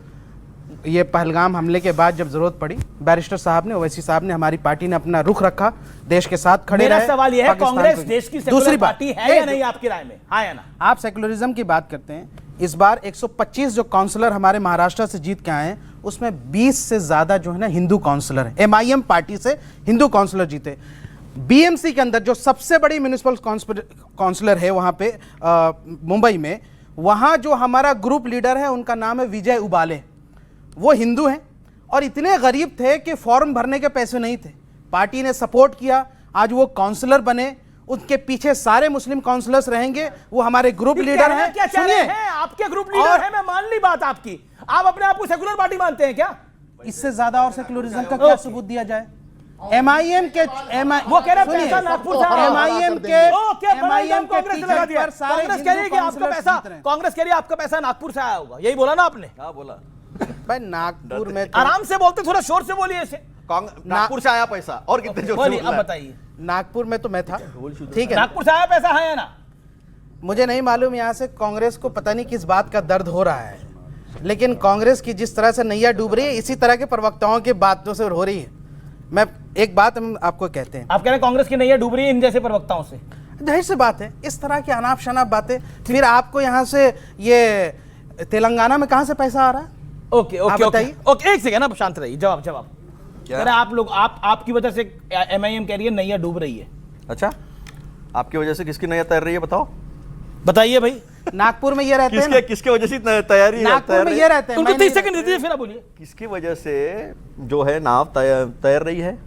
ये पहलगाम हमले के बाद जब जरूरत पड़ी, बैरिस्टर साहब ने, ओवैसी साहब ने, हमारी पार्टी ने अपना रुख रखा, देश के साथ खड़े रहे। मेरा सवाल यह है, कांग्रेस देश की सेकुलर पार्टी है या नहीं आपकी राय में? हाँ या ना? आप सेकुलरिज्म की बात करते हैं। इस बार 125 जो काउंसलर हमारे महाराष्ट्र से जीत के आए हैं, उसमें 20 से ज्यादा जो है ना हिंदू काउंसलर हैं। MIM पार्टी से हिंदू काउंसलर जीते। BMC के अंदर जो सबसे बड़ी म्युनिसिपल काउंसलर है वहां पे मुंबई में, वहां जो हमारा ग्रुप लीडर है उनका नाम है विजय उबाले। वो हिंदू हैं और इतने गरीब थे कि फॉर्म भरने के पैसे नहीं थे। पार्टी ने सपोर्ट किया, आज वो काउंसलर बने। उनके पीछे सारे मुस्लिम काउंसलर्स रहेंगे। वो हमारे ग्रुप लीडर हैं। क्या सुनिए, आपके ग्रुप लीडर हैं, मैं मान ली बात आपकी। आप अपने आप को सेकुलर पार्टी मानते हैं क्या? इससे ज्यादा और सेकुलरिज्म का क्या सबूत दिया जाए? MIM के वो कह रहे हैं पैसा नागपुर से MIM कांग्रेस लगा दिया। कांग्रेस कह रही है कि आपका पैसा, कांग्रेस कह रही है आपका पैसा नागपुर से आया होगा। यही बोला ना आपने? क्या बोला भाई? नागपुर में आराम से बोलते, थोड़ा शोर से बोलिए इसे। नागपुर से आया पैसा और कितने जोर से बोलिए, अब बताइए। नागपुर में तो मैं था, ठीक है। नागपुर से आया पैसा है या ना? मुझे नहीं मालूम। यहाँ से कांग्रेस को पता नहीं किस बात का दर्द हो रहा है, लेकिन कांग्रेस की जिस तरह से नैया डूब रही है, इसी तरह के प्रवक्ताओं की बातों से हो रही है। मैं एक बात हम आपको कहते हैं, आप कह रहे हैं कांग्रेस की नैया डूब रही है इन जैसे प्रवक्ताओं से। जाहिर सी बात है, इस तरह की अनाप शनाप बातें। फिर आपको यहाँ से ये तेलंगाना में कहाँ से पैसा आ रहा है? ओके, एक सेकंड ना, शांत रहिए। जवाब कह रहे आप लोग, आपकी वजह से MIM कह रही है नैया डूब रही है। अच्छा, आपकी वजह से किसकी नैया तैर रही है? बताइए भाई। नागपुर में ये रहते हैं। किसके वजह से तैयारी? नागपुर में ये रहते हैं। उनको 30 सेकंड दीजिए, फिर आप बोलिए। किसकी वजह से जो है नाव तैर रही है?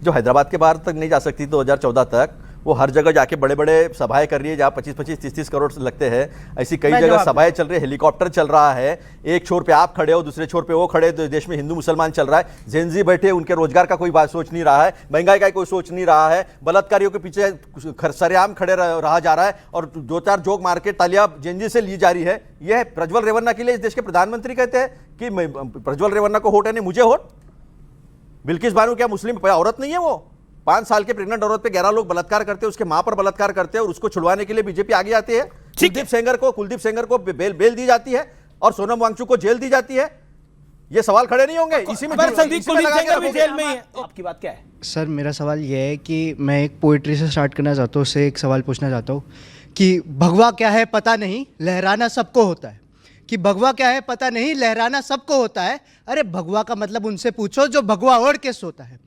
जो हैदराबाद के बाहर तक नहीं जा सकती 2014 तक, वो हर जगह जाके बड़े बड़े सभाएं कर रही है, जहाँ 25-25, 30-30 करोड़ लगते हैं। ऐसी कई जगह सभाएं चल रही है, हेलीकॉप्टर चल रहा है। एक छोर पे आप खड़े हो, दूसरे छोर पे वो खड़े। तो देश में हिंदू मुसलमान चल रहा है, जेनजी बैठे, उनके रोजगार का कोई बात सोच नहीं रहा है, महंगाई का कोई सोच नहीं रहा है, बलात्कारियों के पीछे सरेआम खड़े रहा जा रहा है, और 2-4 जोक मार के तालियां जेनजी से ली जा रही है। यह प्रज्वल रेवन्ना के लिए इस देश के प्रधानमंत्री कहते हैं कि प्रज्वल रेवन्ना को वोट है, नहीं मुझे वोट। बिल्किस बानो क्या मुस्लिम औरत नहीं है? वो 5 साल के प्रेग्नेंट औरत पे 11 लोग बलात्कार करते हैं, उसके मां पर बलात्कार करते हैं, और उसको छुड़वाने के लिए बीजेपी आगे आती है। कुलदीप सेंगर को बेल दी जाती है और सोनम वांगचुक को जेल दी जाती है। ये सवाल खड़े नहीं होंगे? इसी में कुलदीप सेंगर भी जेल में ही है। आपकी बात क्या है? सर, मेरा सवाल यह है कि मैं एक पोइट्री से स्टार्ट करना चाहता हूँ। उससे एक सवाल पूछना चाहता हूँ कि भगवा क्या है पता नहीं, लहराना सबको होता है। कि भगवा क्या है पता नहीं, लहराना सबको होता है। अरे भगवा का मतलब उनसे पूछो जो भगवा ओढ़ के सोता है।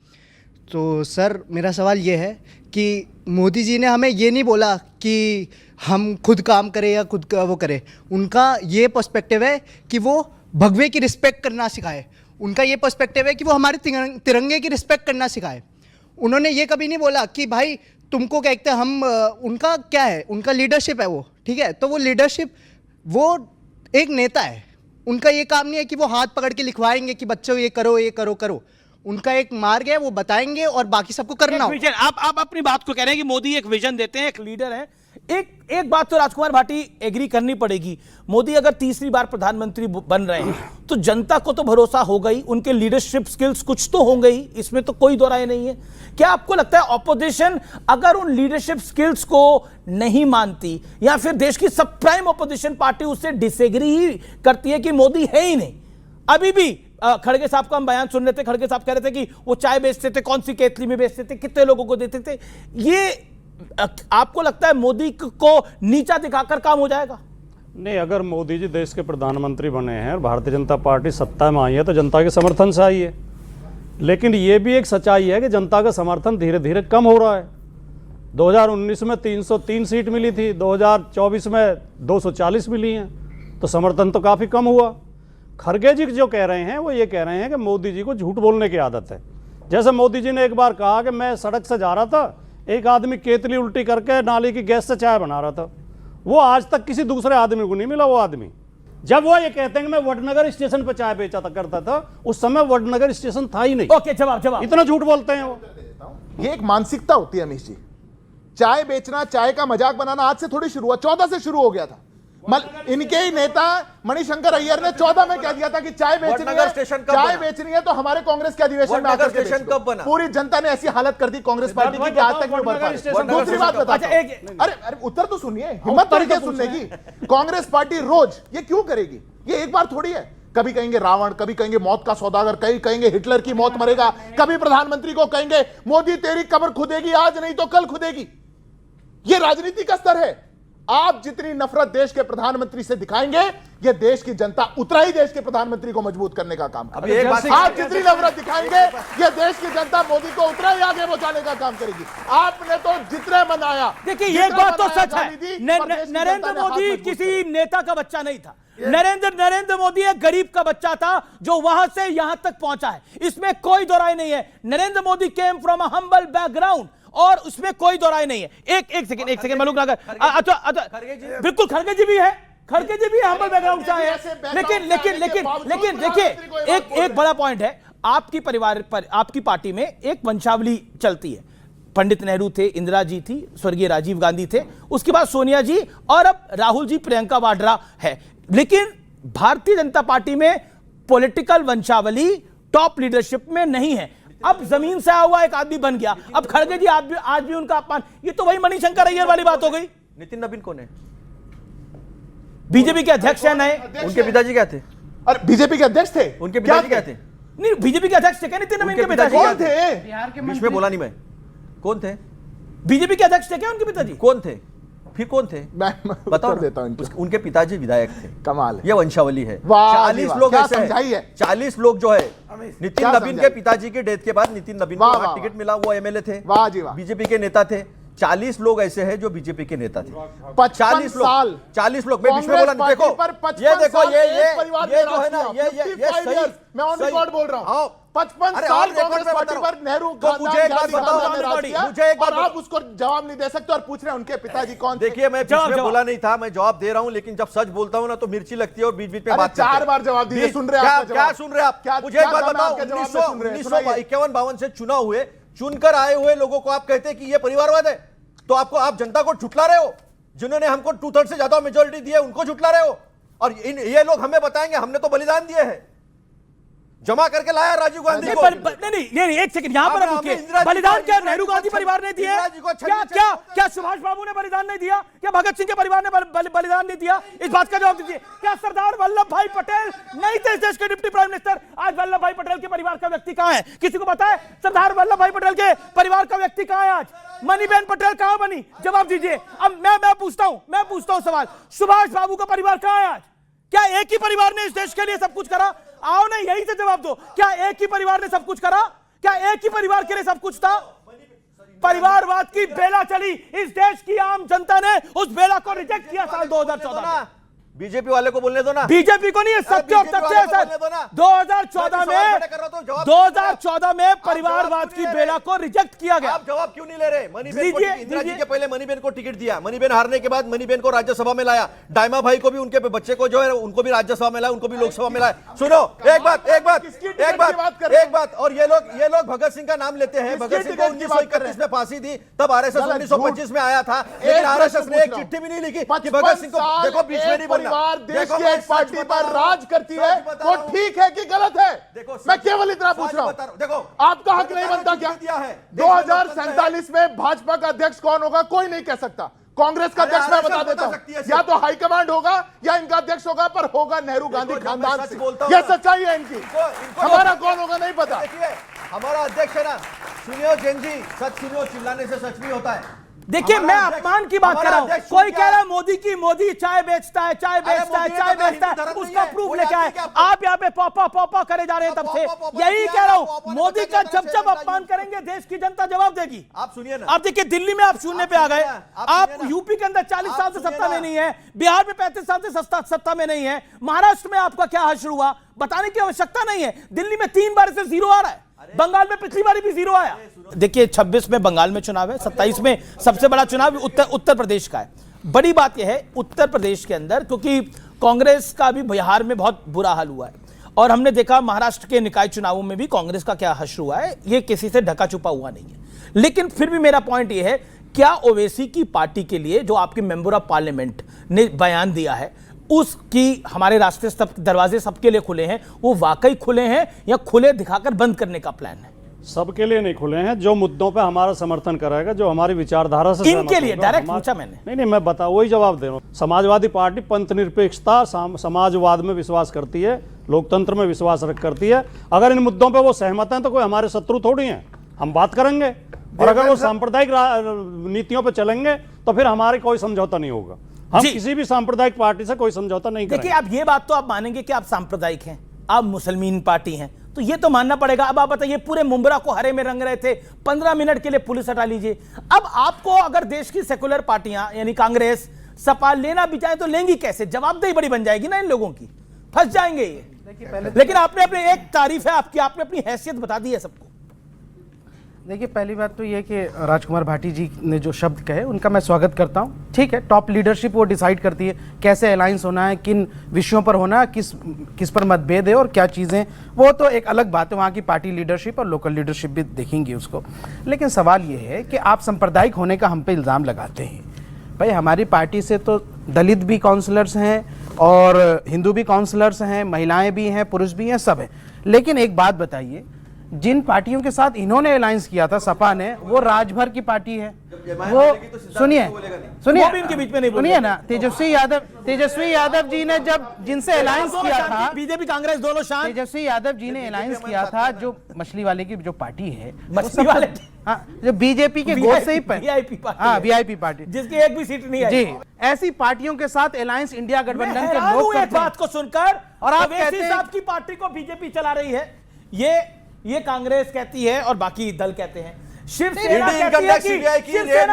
तो सर, मेरा सवाल ये है कि मोदी जी ने हमें ये नहीं बोला कि हम खुद काम करें या खुद का वो करें। उनका ये पर्सपेक्टिव है कि वो भगवे की रिस्पेक्ट करना सिखाए। उनका ये पर्सपेक्टिव है कि वो हमारे तिरंगे की रिस्पेक्ट करना सिखाए। उन्होंने ये कभी नहीं बोला कि भाई तुमको क्या कहते हैं हम, उनका क्या है, उनका लीडरशिप है वो, ठीक है। तो वो लीडरशिप, वो एक नेता है। उनका ये काम नहीं है कि वो हाथ पकड़ के लिखवाएंगे कि बच्चों ये करो ये करो करो। उनका एक मार्ग है, वो बताएंगे और बाकी सबको करना हो। आप अपनी बात को कह रहे हैं कि मोदी एक विजन देते हैं, एक लीडर है। एक बात तो राजकुमार भाटी एग्री करनी पड़ेगी, मोदी अगर तीसरी बार प्रधानमंत्री बन रहे हैं तो जनता को तो भरोसा होगा ही, उनके लीडरशिप स्किल्स कुछ तो होंगे ही, इसमें तो कोई दो राय नहीं है। क्या आपको लगता है ऑपोजिशन अगर उन लीडरशिप स्किल्स को नहीं मानती, या फिर देश की सब प्राइम ऑपोजिशन पार्टी उससे डिसएग्री ही करती है कि मोदी है ही नहीं? अभी भी खड़गे साहब का हम बयान सुन रहे थे, खड़गे साहब कह रहे थे कि वो चाय बेचते थे, कौन सी केतली में बेचते थे, कितने लोगों को देते थे। ये आपको लगता है मोदी को नीचा दिखाकर काम हो जाएगा? नहीं, अगर मोदी जी देश के प्रधानमंत्री बने हैं और भारतीय जनता पार्टी सत्ता में आई है तो जनता के समर्थन से आई है, लेकिन ये भी एक सच्चाई है कि जनता का समर्थन धीरे धीरे कम हो रहा है। 2019 में 303 सीट मिली थी, 2024 में 240 मिली हैं, तो समर्थन तो काफ़ी कम हुआ। खड़गे जी जो कह रहे हैं वो ये कह रहे हैं कि मोदी जी को झूठ बोलने की आदत है। जैसे मोदी जी ने एक बार कहा कि मैं सड़क से जा रहा था, एक आदमी केतली उल्टी करके नाली की गैस से चाय बना रहा था, वो आज तक किसी दूसरे आदमी को नहीं मिला। वो आदमी जब वो ये कहते हैं कि मैं वडनगर स्टेशन पर चाय बेचा था करता था, उस समय वडनगर स्टेशन था ही नहीं। ओके, जवाब इतना झूठ बोलते हैं वो। ये एक मानसिकता होती है अमीश जी। चाय बेचना, चाय का मजाक बनाना आज से थोड़ी शुरू हुआ, 14 से शुरू हो गया था। इनके ही नेता मणिशंकर अय्यर ने 14 में कह दिया था कि चाय बेचनी है तो हमारे कांग्रेस के अधिवेशन में आकर स्टेशन कब बना। पूरी जनता ने ऐसी हालत कर दी कांग्रेस पार्टी की कि आज तक नहीं बढ़ पा रही। दूसरी बात बताता हूं, अरे उत्तर तो सुनिए, हिम्मत करके सुनने की। कांग्रेस पार्टी रोज ये क्यों करेगी? ये एक बार थोड़ी है। कभी कहेंगे रावण, कभी कहेंगे मौत का सौदागर, कभी कहेंगे हिटलर की मौत मरेगा, कभी प्रधानमंत्री को कहेंगे मोदी तेरी कब्र खुदेगी, आज नहीं तो कल खुदेगी। ये राजनीति का स्तर है। आप जितनी नफरत देश के प्रधानमंत्री से दिखाएंगे, ये देश की जनता उतना ही देश के प्रधानमंत्री को मजबूत करने का काम करेगी। आप जितनी नफरत दिखाएंगे, ये देश की जनता मोदी को उतना ही आगे पहुंचाने का काम करेगी। आपने तो जितने मनाया, देखिए ये बात तो सच है। नरेंद्र मोदी किसी नेता का बच्चा नहीं था। नरेंद्र मोदी एक गरीब का बच्चा था जो वहां से यहां तक पहुंचा है, इसमें कोई दो राय नहीं है। Narendra Modi came from a humble background और उसमें कोई दो राय नहीं है। एक सेकंड मलूक नगर, बिल्कुल खड़गे जी भी है, खड़गे जी भी हम्बल बैकग्राउंड से आए हैं। लेकिन देखिए एक बड़ा पॉइंट है, आपकी परिवार पर, आपकी पार्टी में एक वंशावली चलती है। पंडित नेहरू थे, इंदिरा जी थी, स्वर्गीय राजीव गांधी थे, उसके बाद सोनिया जी और अब राहुल जी, प्रियंका वाड्रा है। लेकिन भारतीय जनता पार्टी में पॉलिटिकल वंशावली टॉप लीडरशिप में नहीं है। अब जमीन से आया हुआ एक आदमी बन गया, अब खड़गे जी आज भी उनका अपमान। ये तो वही मणिशंकर अय्यर वाली बात हो गई। नितिन नवीन कौन है? बीजेपी के अध्यक्ष है नए। उनके पिताजी क्या थे? अरे बीजेपी के अध्यक्ष थे। उनके पिताजी क्या थे? नहीं, बीजेपी के अध्यक्ष थे क्या नितिन नवीन के पिताजी? कौन थे? बिहार के बीच में बोला नहीं मैं। कौन थे? बीजेपी के अध्यक्ष थे क्या उनके पिताजी? कौन थे? फिर कौन थे? मैं बताओ देता हूं। उनके पिताजी विधायक थे। कमाल है, ये वंशावली है। 40 लोग ऐसे हैं, 40 लोग जो है नितिन नवीन के पिताजी के डेथ के बाद नितिन नवीन को टिकट मिला, वो एमएलए थे, बीजेपी के नेता थे। 40 लोग ऐसे हैं जो बीजेपी के नेता थे। 40 लोग मैं बीच में बोला नहीं। देखो ये देखो ये जो है ना, ये सही, मैं ऑन रिकॉर्ड बोल रहा हूं। 55 साल कांग्रेस पार्टी पर नेहरू, तो मुझे एक बात बताओ, मुझे एक बात, आप उसको जवाब नहीं दे सकते और पूछ रहे हैं उनके पिताजी कौन? देखिए मैं बीच में बोला नहीं था, मैं जवाब दे रहा हूं, लेकिन जब सच बोलता हूं ना तो मिर्ची लगती है और बीच बीच में बात 4 बार जवाब दिए। सुन रहे हैं? क्या सुन रहे हैं आप? मुझे एक बात बताओ, 1951-52 से चुनकर आए हुए लोगों को आप कहते हैं कि ये परिवारवाद है, तो आप जनता को झुठला रहे हो। जिन्होंने हमको 2/3 से ज्यादा मेजोरिटी दी है उनको झुठला रहे हो, और ये लोग हमें बताएंगे हमने तो बलिदान दिए हैं, जमा करके लाया राजीव गांधी को। नहीं, एक सेकंड यहां पर रुकिए। बलिदान क्या नेहरू गांधी परिवार ने दिया? क्या सुभाष बाबू ने बलिदान नहीं दिया? क्या भगत सिंह के परिवार ने बलिदान नहीं दिया? इस बात का जवाब दीजिए। क्या सरदार वल्लभ भाई पटेल नहीं थे इस देश के डिप्टी प्राइम मिनिस्टर? आज वल्लभ भाई पटेल के परिवार का व्यक्ति कहां है? किसी को पता है सरदार वल्लभ भाई पटेल के परिवार का व्यक्ति कहां है आज? मणिबेन पटेल कहां बनी? जवाब दीजिए। अब मैं पूछता हूं सवाल, सुभाष बाबू का परिवार कहां है आज? क्या एक ही परिवार ने इस देश के लिए सब कुछ करा? आओ ना, यही से जवाब दो। क्या एक ही परिवार ने सब कुछ करा? क्या एक ही परिवार के लिए सब कुछ था? परिवारवाद की बेला चली, इस देश की आम जनता ने उस बेला को रिजेक्ट किया साल 2014 में। बीजेपी वाले को बोलने दो ना। बीजेपी को नहीं, है सत्य और तथ्य है सर। 2014 में परिवारवाद की बेला को रिजेक्ट किया गया। आप जवाब क्यों नहीं ले रहे? इंदिरा जी के पहले मणिबेन को टिकट दिया, मणिबेन हारने के बाद मणिबेन को राज्यसभा में लाया, डायमा भाई को भी, उनके बच्चे को जो है उनको भी राज्यसभा में लाया, उनको भी लोकसभा में लाया। सुनो एक बात, और ये लोग भगत सिंह का नाम लेते हैं। भगत सिंह को 1931 में फांसी दी, तब आरएसएस 1925 में आया था, लेकिन आरएसएस ने एक चिट्ठी भी नहीं लिखी कि भगत सिंह को। देखो बीच में नहीं बोलना। देश की एक पार्टी पर राज करती है, वो ठीक है कि गलत है? मैं केवल इतना पूछ रहा हूं। देखो आपका हक नहीं बनता क्या? 2047 में भाजपा का अध्यक्ष कौन होगा कोई नहीं कह सकता। कांग्रेस का अध्यक्ष मैं बता देता हूं, या तो हाईकमांड होगा या इनका अध्यक्ष होगा, पर होगा नेहरू गांधी खानदान से। यह सच्चाई है इनकी। हमारा कौन होगा नहीं पता। हमारा अध्यक्ष है ना, सुनियो जैन जी, सच सुनियो, चिल्लाने से सच नहीं होता है। देखिए मैं अपमान की बात कर रहा हूं। कोई कह रहा है मोदी चाय बेचता है, चाय बेचता है, उसका प्रूफ लेके आए। आप यहाँ पे पॉपा करे जा रहे हैं तब से। यही कह रहा हूं, मोदी का जब अपमान करेंगे देश की जनता जवाब देगी। आप सुनिए ना, आप देखिए दिल्ली में आप शून्य पे आ गए, आप यूपी के अंदर 40 साल से सत्ता में नहीं है, बिहार में 35 साल से सत्ता में नहीं है, महाराष्ट्र में आपका क्या हश्र हुआ बताने की आवश्यकता नहीं है। दिल्ली में 3 बार से जीरो आ रहा है, बंगाल में पिछली बार भी जीरो आया। देखिए 26 में बंगाल में चुनाव है, 27 में सबसे बड़ा चुनाव उत्तर प्रदेश का है। बड़ी बात यह है उत्तर प्रदेश के अंदर, क्योंकि कांग्रेस का भी बिहार में बहुत बुरा हाल हुआ है और हमने देखा महाराष्ट्र के निकाय चुनावों में भी कांग्रेस का क्या हश्र हुआ है, ये किसी से ढका छुपा हुआ नहीं है। लेकिन फिर भी मेरा पॉइंट यह है, क्या ओवैसी की पार्टी के लिए जो आपके मेंबर ऑफ पार्लियामेंट ने बयान दिया है उसकी हमारे रास्ते सब दरवाजे सबके लिए खुले हैं, वो वाकई खुले हैं या खुले दिखाकर बंद करने का प्लान है? सबके लिए नहीं खुले हैं, जो मुद्दों पे हमारा समर्थन करेगा, जो हमारी विचारधारा से इनके लिए डायरेक्ट पूछा मैंने। नहीं मैं वही जवाब दे रहा हूँ। समाजवादी पार्टी पंथ निरपेक्षता समाजवाद में विश्वास करती है, लोकतंत्र में विश्वास करती है। अगर इन मुद्दों पे वो सहमत हैं तो कोई हमारे शत्रु थोड़ी हैं, हम बात करेंगे। और अगर वो सांप्रदायिक नीतियों पे चलेंगे तो फिर हमारे कोई समझौता नहीं होगा। हम किसी भी सांप्रदायिक पार्टी से कोई समझौता नहीं करेंगे। देखिए अब ये बात तो आप मानेंगे कि आप सांप्रदायिक हैं, आप मुसलमान पार्टी हैं, तो ये तो मानना पड़ेगा। अब आप बताइए, पूरे मुंबरा को हरे में रंग रहे थे, 15 मिनट के लिए पुलिस हटा लीजिए। अब आपको अगर देश की सेकुलर पार्टियां यानी कांग्रेस सपा लेना भी चाहे तो लेंगी कैसे? जवाबदेही बड़ी बन जाएगी ना इन लोगों की, फंस जाएंगे ये। लेकिन आपने अपने एक तारीफ है आपकी, आपने अपनी हैसियत बता दी है सबको। देखिए पहली बात तो ये कि राजकुमार भाटी जी ने जो शब्द कहे उनका मैं स्वागत करता हूँ। ठीक है, टॉप लीडरशिप वो डिसाइड करती है कैसे अलायंस होना है, किन विषयों पर होना है, किस पर मतभेद है और क्या चीज़ें, वो तो एक अलग बात है, वहाँ की पार्टी लीडरशिप और लोकल लीडरशिप भी देखेंगी उसको। लेकिन सवाल ये है कि आप सांप्रदायिक होने का हम पे इल्ज़ाम लगाते हैं। भाई हमारी पार्टी से तो दलित भी काउंसलर्स हैं और हिंदू भी काउंसलर्स हैं, महिलाएँ भी हैं, पुरुष भी हैं, सब हैं। लेकिन एक बात बताइए, जिन पार्टियों के साथ इन्होंने अलायंस किया था सपा ने, वो राजभर की पार्टी है। वो सुनिए सुनिए ना, तेजस्वी यादव जी ने जब जिनसे अलायंस किया था, बीजेपी कांग्रेस दोनों शांत, तेजस्वी यादव जी ने अलायंस किया था जो मछली वाले की जो पार्टी है, मछली वाले, हाँ, जो बीजेपी के गोद से ही वीआईपी पार्टी जिसकी एक भी सीट नहीं है जी, ऐसी पार्टियों के साथ अलायंस इंडिया गठबंधन के लोग करते हैं। बात को सुनकर और आप कहते हैं साहब की पार्टी को बीजेपी चला रही है, ये कांग्रेस कहती है और बाकी दल कहते हैं। शिवसेना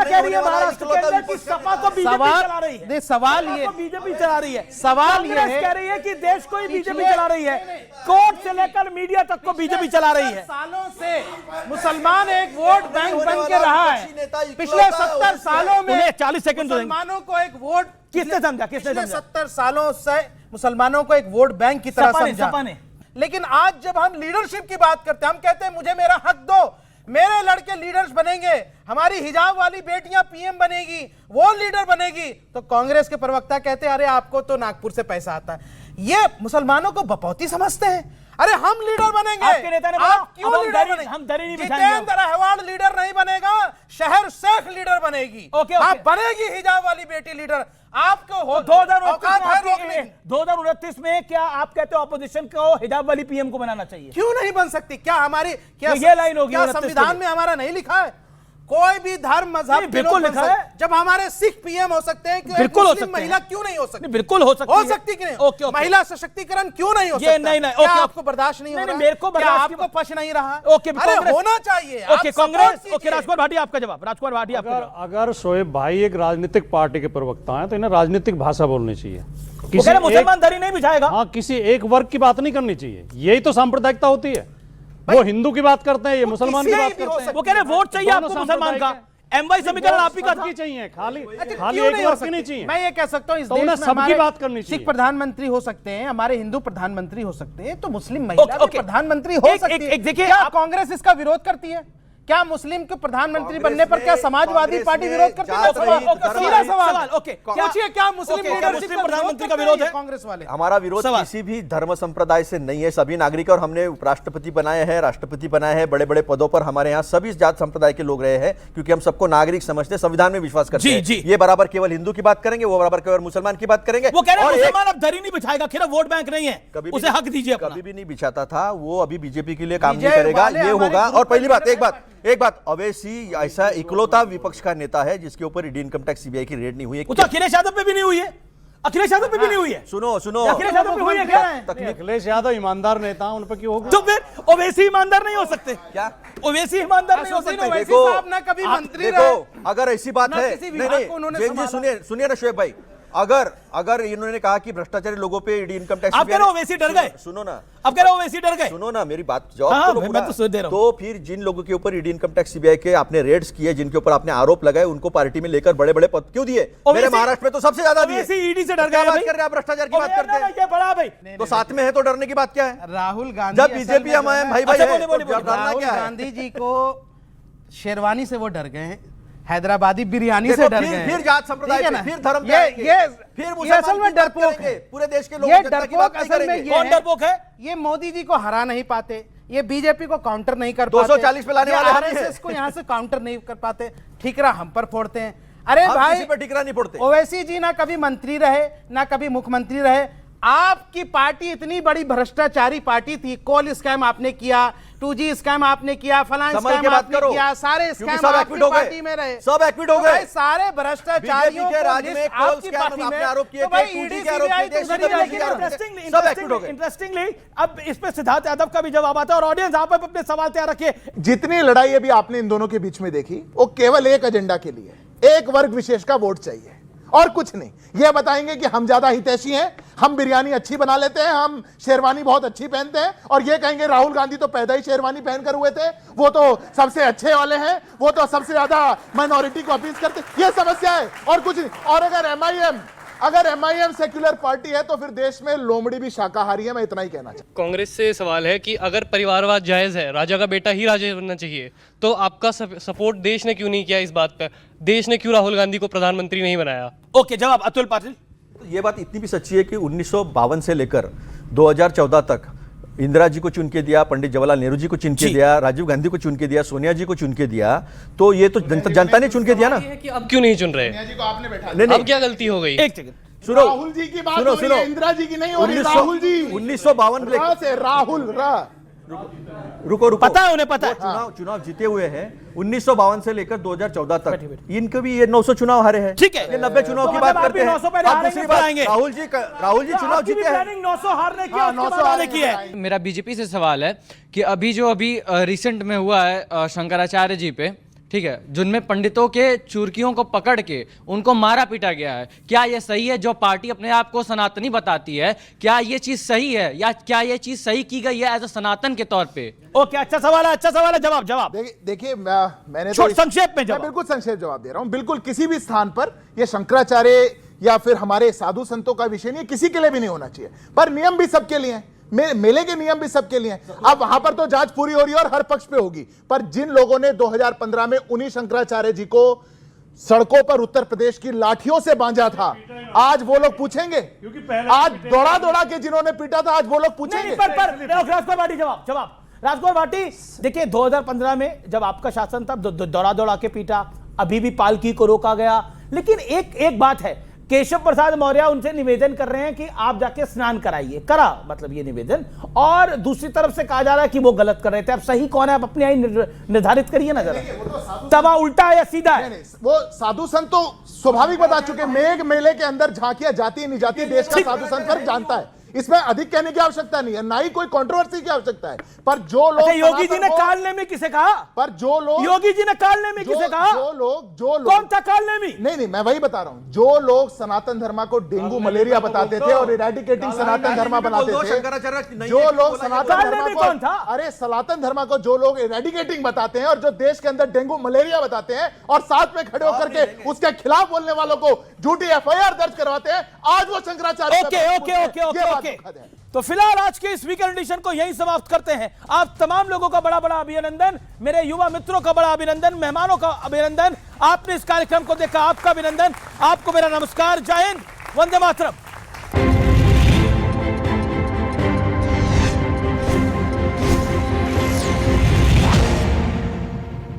कह रही है महाराष्ट्र के अंदर कि सपा को बीजेपी चला रही है। सवाल ये बीजेपी चला रही है, सवाल ये कह रही है कि देश को ही बीजेपी चला रही है, कोर्ट से लेकर मीडिया तक को बीजेपी चला रही है। सालों से मुसलमान एक वोट बैंक बन के रहा है। पिछले 70 सालों में 40 सेकंड मुसलमानों को एक वोट किसने समझा? 70 सालों से मुसलमानों को एक वोट बैंक की तरह समझा। लेकिन आज जब हम लीडरशिप की बात करते हैं, हम कहते हैं मुझे मेरा हक दो, मेरे लड़के लीडर्स बनेंगे, हमारी हिजाब वाली बेटियां पीएम बनेगी, वो लीडर बनेगी, तो कांग्रेस के प्रवक्ता कहते हैं अरे आपको तो नागपुर से पैसा आता है। ये मुसलमानों को बपौती समझते हैं। अरे हम लीडर बनेंगे, आपके नेता ने आप क्यों लीडर बनेंगे? हम दरी नहीं बिछाएंगे। जितेंद्र अहवाल लीडर नहीं बनेगा, शहर शेख लीडर बनेगी। आप बनेगी हिजाब वाली बेटी लीडर। आपको 2029 में क्या आप कहते हो ऑपोजिशन को हिजाब वाली पीएम को बनाना चाहिए? क्यों नहीं बन सकती? क्या हमारी ये लाइन होगी? क्या संविधान में हमारा नहीं लिखा है? कोई भी धर्म मजहब बिल्कुल लिखा है। जब हमारे सिख पीएम हो सकते हैं, बिल्कुल हो सकती महिला क्यों नहीं हो सकती? बिल्कुल हो सकती कि नहीं? महिला सशक्तिकरण क्यों नहीं हो सकता? नहीं, आपको बर्दाश्त नहीं हो रहा? मेरे को आपको पच नहीं रहा? होना चाहिए। कांग्रेस राजकुमार भाटी आपका जवाब। राजकुमार भाटी अगर शोएब भाई एक राजनीतिक पार्टी के प्रवक्ता हैं तो इन्हें राजनीतिक भाषा बोलनी चाहिए। मुसलमान दरी नहीं बिछाएगा। हाँ, किसी एक वर्ग की बात नहीं करनी चाहिए, यही तो सांप्रदायिकता होती है। वो हिंदू की बात करते हैं, ये मुसलमान की बात करते हैं। वो कह रहे वोट चाहिए आपको मुसलमान का, एमवाई समीकरण आप ही का चाहिए, खाली एक वर्ग की नहीं चाहिए। मैं ये कह सकता हूँ इस देश में सबकी बात करनी चाहिए। सिख प्रधानमंत्री हो सकते हैं, हमारे हिंदू प्रधानमंत्री हो सकते हैं, तो मुस्लिम महिला भी प्रधानमंत्री हो सकती है। देखिए, क्या कांग्रेस इसका विरोध करती है? क्या मुस्लिम के प्रधानमंत्री बनने पर क्या समाजवादी पार्टी विरोध करती है? सीधा सवाल। पूछिए, क्या मुस्लिम लीडरशिप प्रधानमंत्री का विरोध है? कांग्रेस वाले। हमारा विरोध किसी भी धर्म संप्रदाय से नहीं है, सभी नागरिक, और हमने उपराष्ट्रपति बनाए हैं, राष्ट्रपति बनाए हैं, बड़े बड़े पदों पर हमारे यहाँ सभी जात संप्रदाय के लोग रहे हैं, क्योंकि हम सबको नागरिक समझते हैं, संविधान में विश्वास करते हैं। ये बराबर केवल हिंदू की बात करेंगे, वो बराबर केवल मुसलमान की बात करेंगे। वो कह रहे हैं मुसलमान अब दरी नहीं बिछाएगा, खैर वोट बैंक नहीं है, उसे हक दीजिए। कभी भी नहीं बिछाता था वो, अभी बीजेपी के लिए काम नहीं करेगा, ये होगा। और पहली बात, एक बात एक बात, अवैसी ऐसा इकलौता विपक्ष का नेता है जिसके ऊपर ईडी इनकम टैक्स सीबीआई की रेड नहीं हुई है। वो तो अखिलेश यादव पे भी नहीं हुई है, अखिलेश यादव पे भी नहीं हुई है। सुनो अखिलेश यादव पे हुई है क्या? अखिलेश यादव ईमानदार नेता, उन पर क्यों होगी? तो फिर ओवैसी ईमानदार नहीं हो सकते क्या? ओवैसी ईमानदार नहीं हो सकते? ओवैसी साहब ना कभी मंत्री रहे, अगर ऐसी बात है, नहीं सुनिए ना शोएब भाई, अगर इन्होंने कहा कि भ्रष्टाचारी लोगों पे ईडी इनकम टैक्स, आप कह रहे हो ओवैसी डर गए? सुनो ना, अब कह रहे हो ओवैसी डर गए? सुनो ना मेरी बात, जवाब मैं तो सुन दे रहा हूं। तो फिर जिन लोगों के ऊपर ईडी इनकम टैक्स सीबीआई के आपने रेड्स किए, जिनके ऊपर आपने आरोप लगाए, उनको पार्टी में लेकर बड़े बड़े पद क्यों दिए? मेरे महाराष्ट्र में तो सबसे ज्यादा दिए। ईडी से डर गए? बात कर रहे हैं, भ्रष्टाचार की बात करते हैं, ये बड़ा भाई तो साथ में है तो डरने की बात क्या है? राहुल गांधी जब बीजेपी हम आए भाई भाई, राहुल गांधी जी को शेरवानी से वो डर गए हैं, हैदराबादी बिरयानी से डर गए, फिर जात संप्रदाय पे, फिर धर्म ये असल में डरपोक है। पूरे देश के लोग ये डरपोक असल में कौन डरपोक है? ये मोदी जी को हरा नहीं पाते, ये बीजेपी को काउंटर नहीं कर 240 पे लाने वाले हम ही हैं। आरएसएस को यहाँ से काउंटर नहीं कर पाते, ठीकरा हम पर फोड़ते हैं। अरे भाई किसी पे ठीकरा नहीं फोड़ते। ओवैसी जी ना कभी मंत्री रहे ना कभी मुख्यमंत्री रहे, आपकी पार्टी इतनी बड़ी भ्रष्टाचारी पार्टी थी, कोल स्कैम आपने किया, 2G स्कैम आपने किया, फलां स्कैम आपने किया, सारे स्कैम आपकी पार्टी में रहे, सब एक्विट हो गए, सारे भ्रष्टाचारियों के राज में कोल स्कैम आपने आरोप किए थे, 2G के आरोप किए थे, सब एक्विट हो गए। इंटरेस्टिंगली अब इस पे सिद्धार्थ यादव का भी जवाब आता है, और ऑडियंस आप अपने सवाल तैयार रखिए। जितनी लड़ाई अभी आपने इन दोनों के बीच में देखी, वो केवल एक एजेंडा के लिए, एक वर्ग विशेष का वोट चाहिए और कुछ नहीं। ये बताएंगे कि हम ज्यादा हितैषी हैं, हम बिरयानी अच्छी बना लेते हैं, हम शेरवानी बहुत अच्छी पहनते हैं, और ये कहेंगे राहुल गांधी तो पैदा ही शेरवानी पहनकर हुए थे, वो तो सबसे अच्छे वाले हैं, वो तो सबसे ज्यादा माइनॉरिटी को अपील करते। ये समस्या है और कुछ नहीं। और अगर एमआईएम सेक्युलर पार्टी है तो फिर देश में लोमड़ी भी शाकाहारी है, मैं इतना ही कहना चाहता हूं। कांग्रेस से सवाल है कि अगर परिवारवाद जायज है, राजा का बेटा ही राजा बनना चाहिए, तो आपका सपोर्ट देश ने क्यों नहीं किया इस बात पर? देश ने क्यों राहुल गांधी को प्रधानमंत्री नहीं बनाया? ओके, जवाब अतुल पाटिल। ये बात इतनी भी सच्ची है कि 1952 से लेकर 2014 तक इंदिरा जी को चुन के दिया, पंडित जवाहरलाल नेहरू जी को चुन के दिया, राजीव गांधी को चुन के दिया, सोनिया जी को चुन के दिया, तो ये तो जनता ने चुन के दिया ना। कि अब क्यों नहीं चुन रहे? अब क्या गलती हो गई? एक सेकंड सुनो, राहुल जी की बात हो रही है, इंदिरा जी की नहीं हो रही। राहुल जी 1952 से राहुल रुको पता है उन्हें, पता है चुनाव जीते हुए हैं 1952 से लेकर 2014 तक। इनके भी ये 900 चुनाव हारे हैं, ठीक है, ये 90 चुनाव की बात करते हैं। राहुल जी चुनाव जीते हैं, 900 हारने की, 900 हारने की है। मेरा बीजेपी से सवाल है कि अभी रिसेंट में हुआ है शंकराचार्य जी पे, ठीक है, जिनमें पंडितों के चुर्कियों को पकड़ के उनको मारा पीटा गया है, क्या यह सही है? जो पार्टी अपने आप को सनातनी बताती है, क्या ये चीज सही है, या क्या ये चीज सही की गई है एज अ सनातन के तौर पे? ओके, अच्छा सवाल है, अच्छा सवाल है। जवाब देखिए, मैंने तो संक्षेप में बिल्कुल संक्षेप जवाब दे रहा हूं। बिल्कुल किसी भी स्थान पर ये शंकराचार्य या फिर हमारे साधु संतों का विषय नहीं है, किसी के लिए भी नहीं होना चाहिए, पर नियम भी सबके लिए हैं, मेले के नियम भी सबके लिए हैं। अब वहां पर तो जांच पूरी हो रही है और हर पक्ष पे होगी, पर जिन लोगों ने 2015 में उन्हीं शंकराचार्य जी को सड़कों पर उत्तर प्रदेश की लाठियों से बांधा था, आज वो लोग पूछेंगे, आज दौड़ा के जिन्होंने पीटा था, आज वो लोग पूछेंगे। राजकुमार भाटी जवाब। राजकुमार भाटी, देखिए 2015 में जब आपका शासन था, दौड़ा के पीटा, अभी भी पालकी को रोका गया, लेकिन एक बात है, केशव प्रसाद मौर्य उनसे निवेदन कर रहे हैं कि आप जाके स्नान कराइए, करा मतलब ये निवेदन, और दूसरी तरफ से कहा जा रहा है कि वो गलत कर रहे थे। अब सही कौन है, आप अपने आई निर्धारित करिए ना जरा, तवा उल्टा है या सीधा है? वो साधु संत तो स्वाभाविक बता चुके, मेघ मेले के अंदर झांकियां जाती नहीं जाती, देश का साधु संत फर्क जानता है, इसमें अधिक कहने की आवश्यकता नहीं है, ना ही कोई कंट्रोवर्सी की आवश्यकता है। पर जो लोग योगी जी ने कालने में किसे कहा? पर जो लोग योगी जी ने कालने में किसे कहा? जो लोग कौन था कालने में? नहीं, मैं वही बता रहा हूं, जो लोग सनातन धर्म को डेंगू मलेरिया बताते थे और इरेडिकेटिंग सनातन धर्म बनाते थे, जो लोग सनातन धर्म को, अरे सनातन धर्म को जो लोग इरेडिकेटिंग बताते हैं और जो देश के अंदर डेंगू मलेरिया बताते हैं और साथ में खड़े होकर के उसके खिलाफ बोलने वालों को झूठी एफआईआर दर्ज करवाते हैं, आज वो शंकराचार्य। ओके। तो फिलहाल आज के इस वीकेंड एडिशन को यहीं समाप्त करते हैं। आप तमाम लोगों का बड़ा बड़ा अभिनंदन, मेरे युवा मित्रों का बड़ा अभिनंदन, मेहमानों का अभिनंदन, आपने इस कार्यक्रम को देखा आपका अभिनंदन, आपको मेरा नमस्कार, जय हिंद, वंदे मातरम।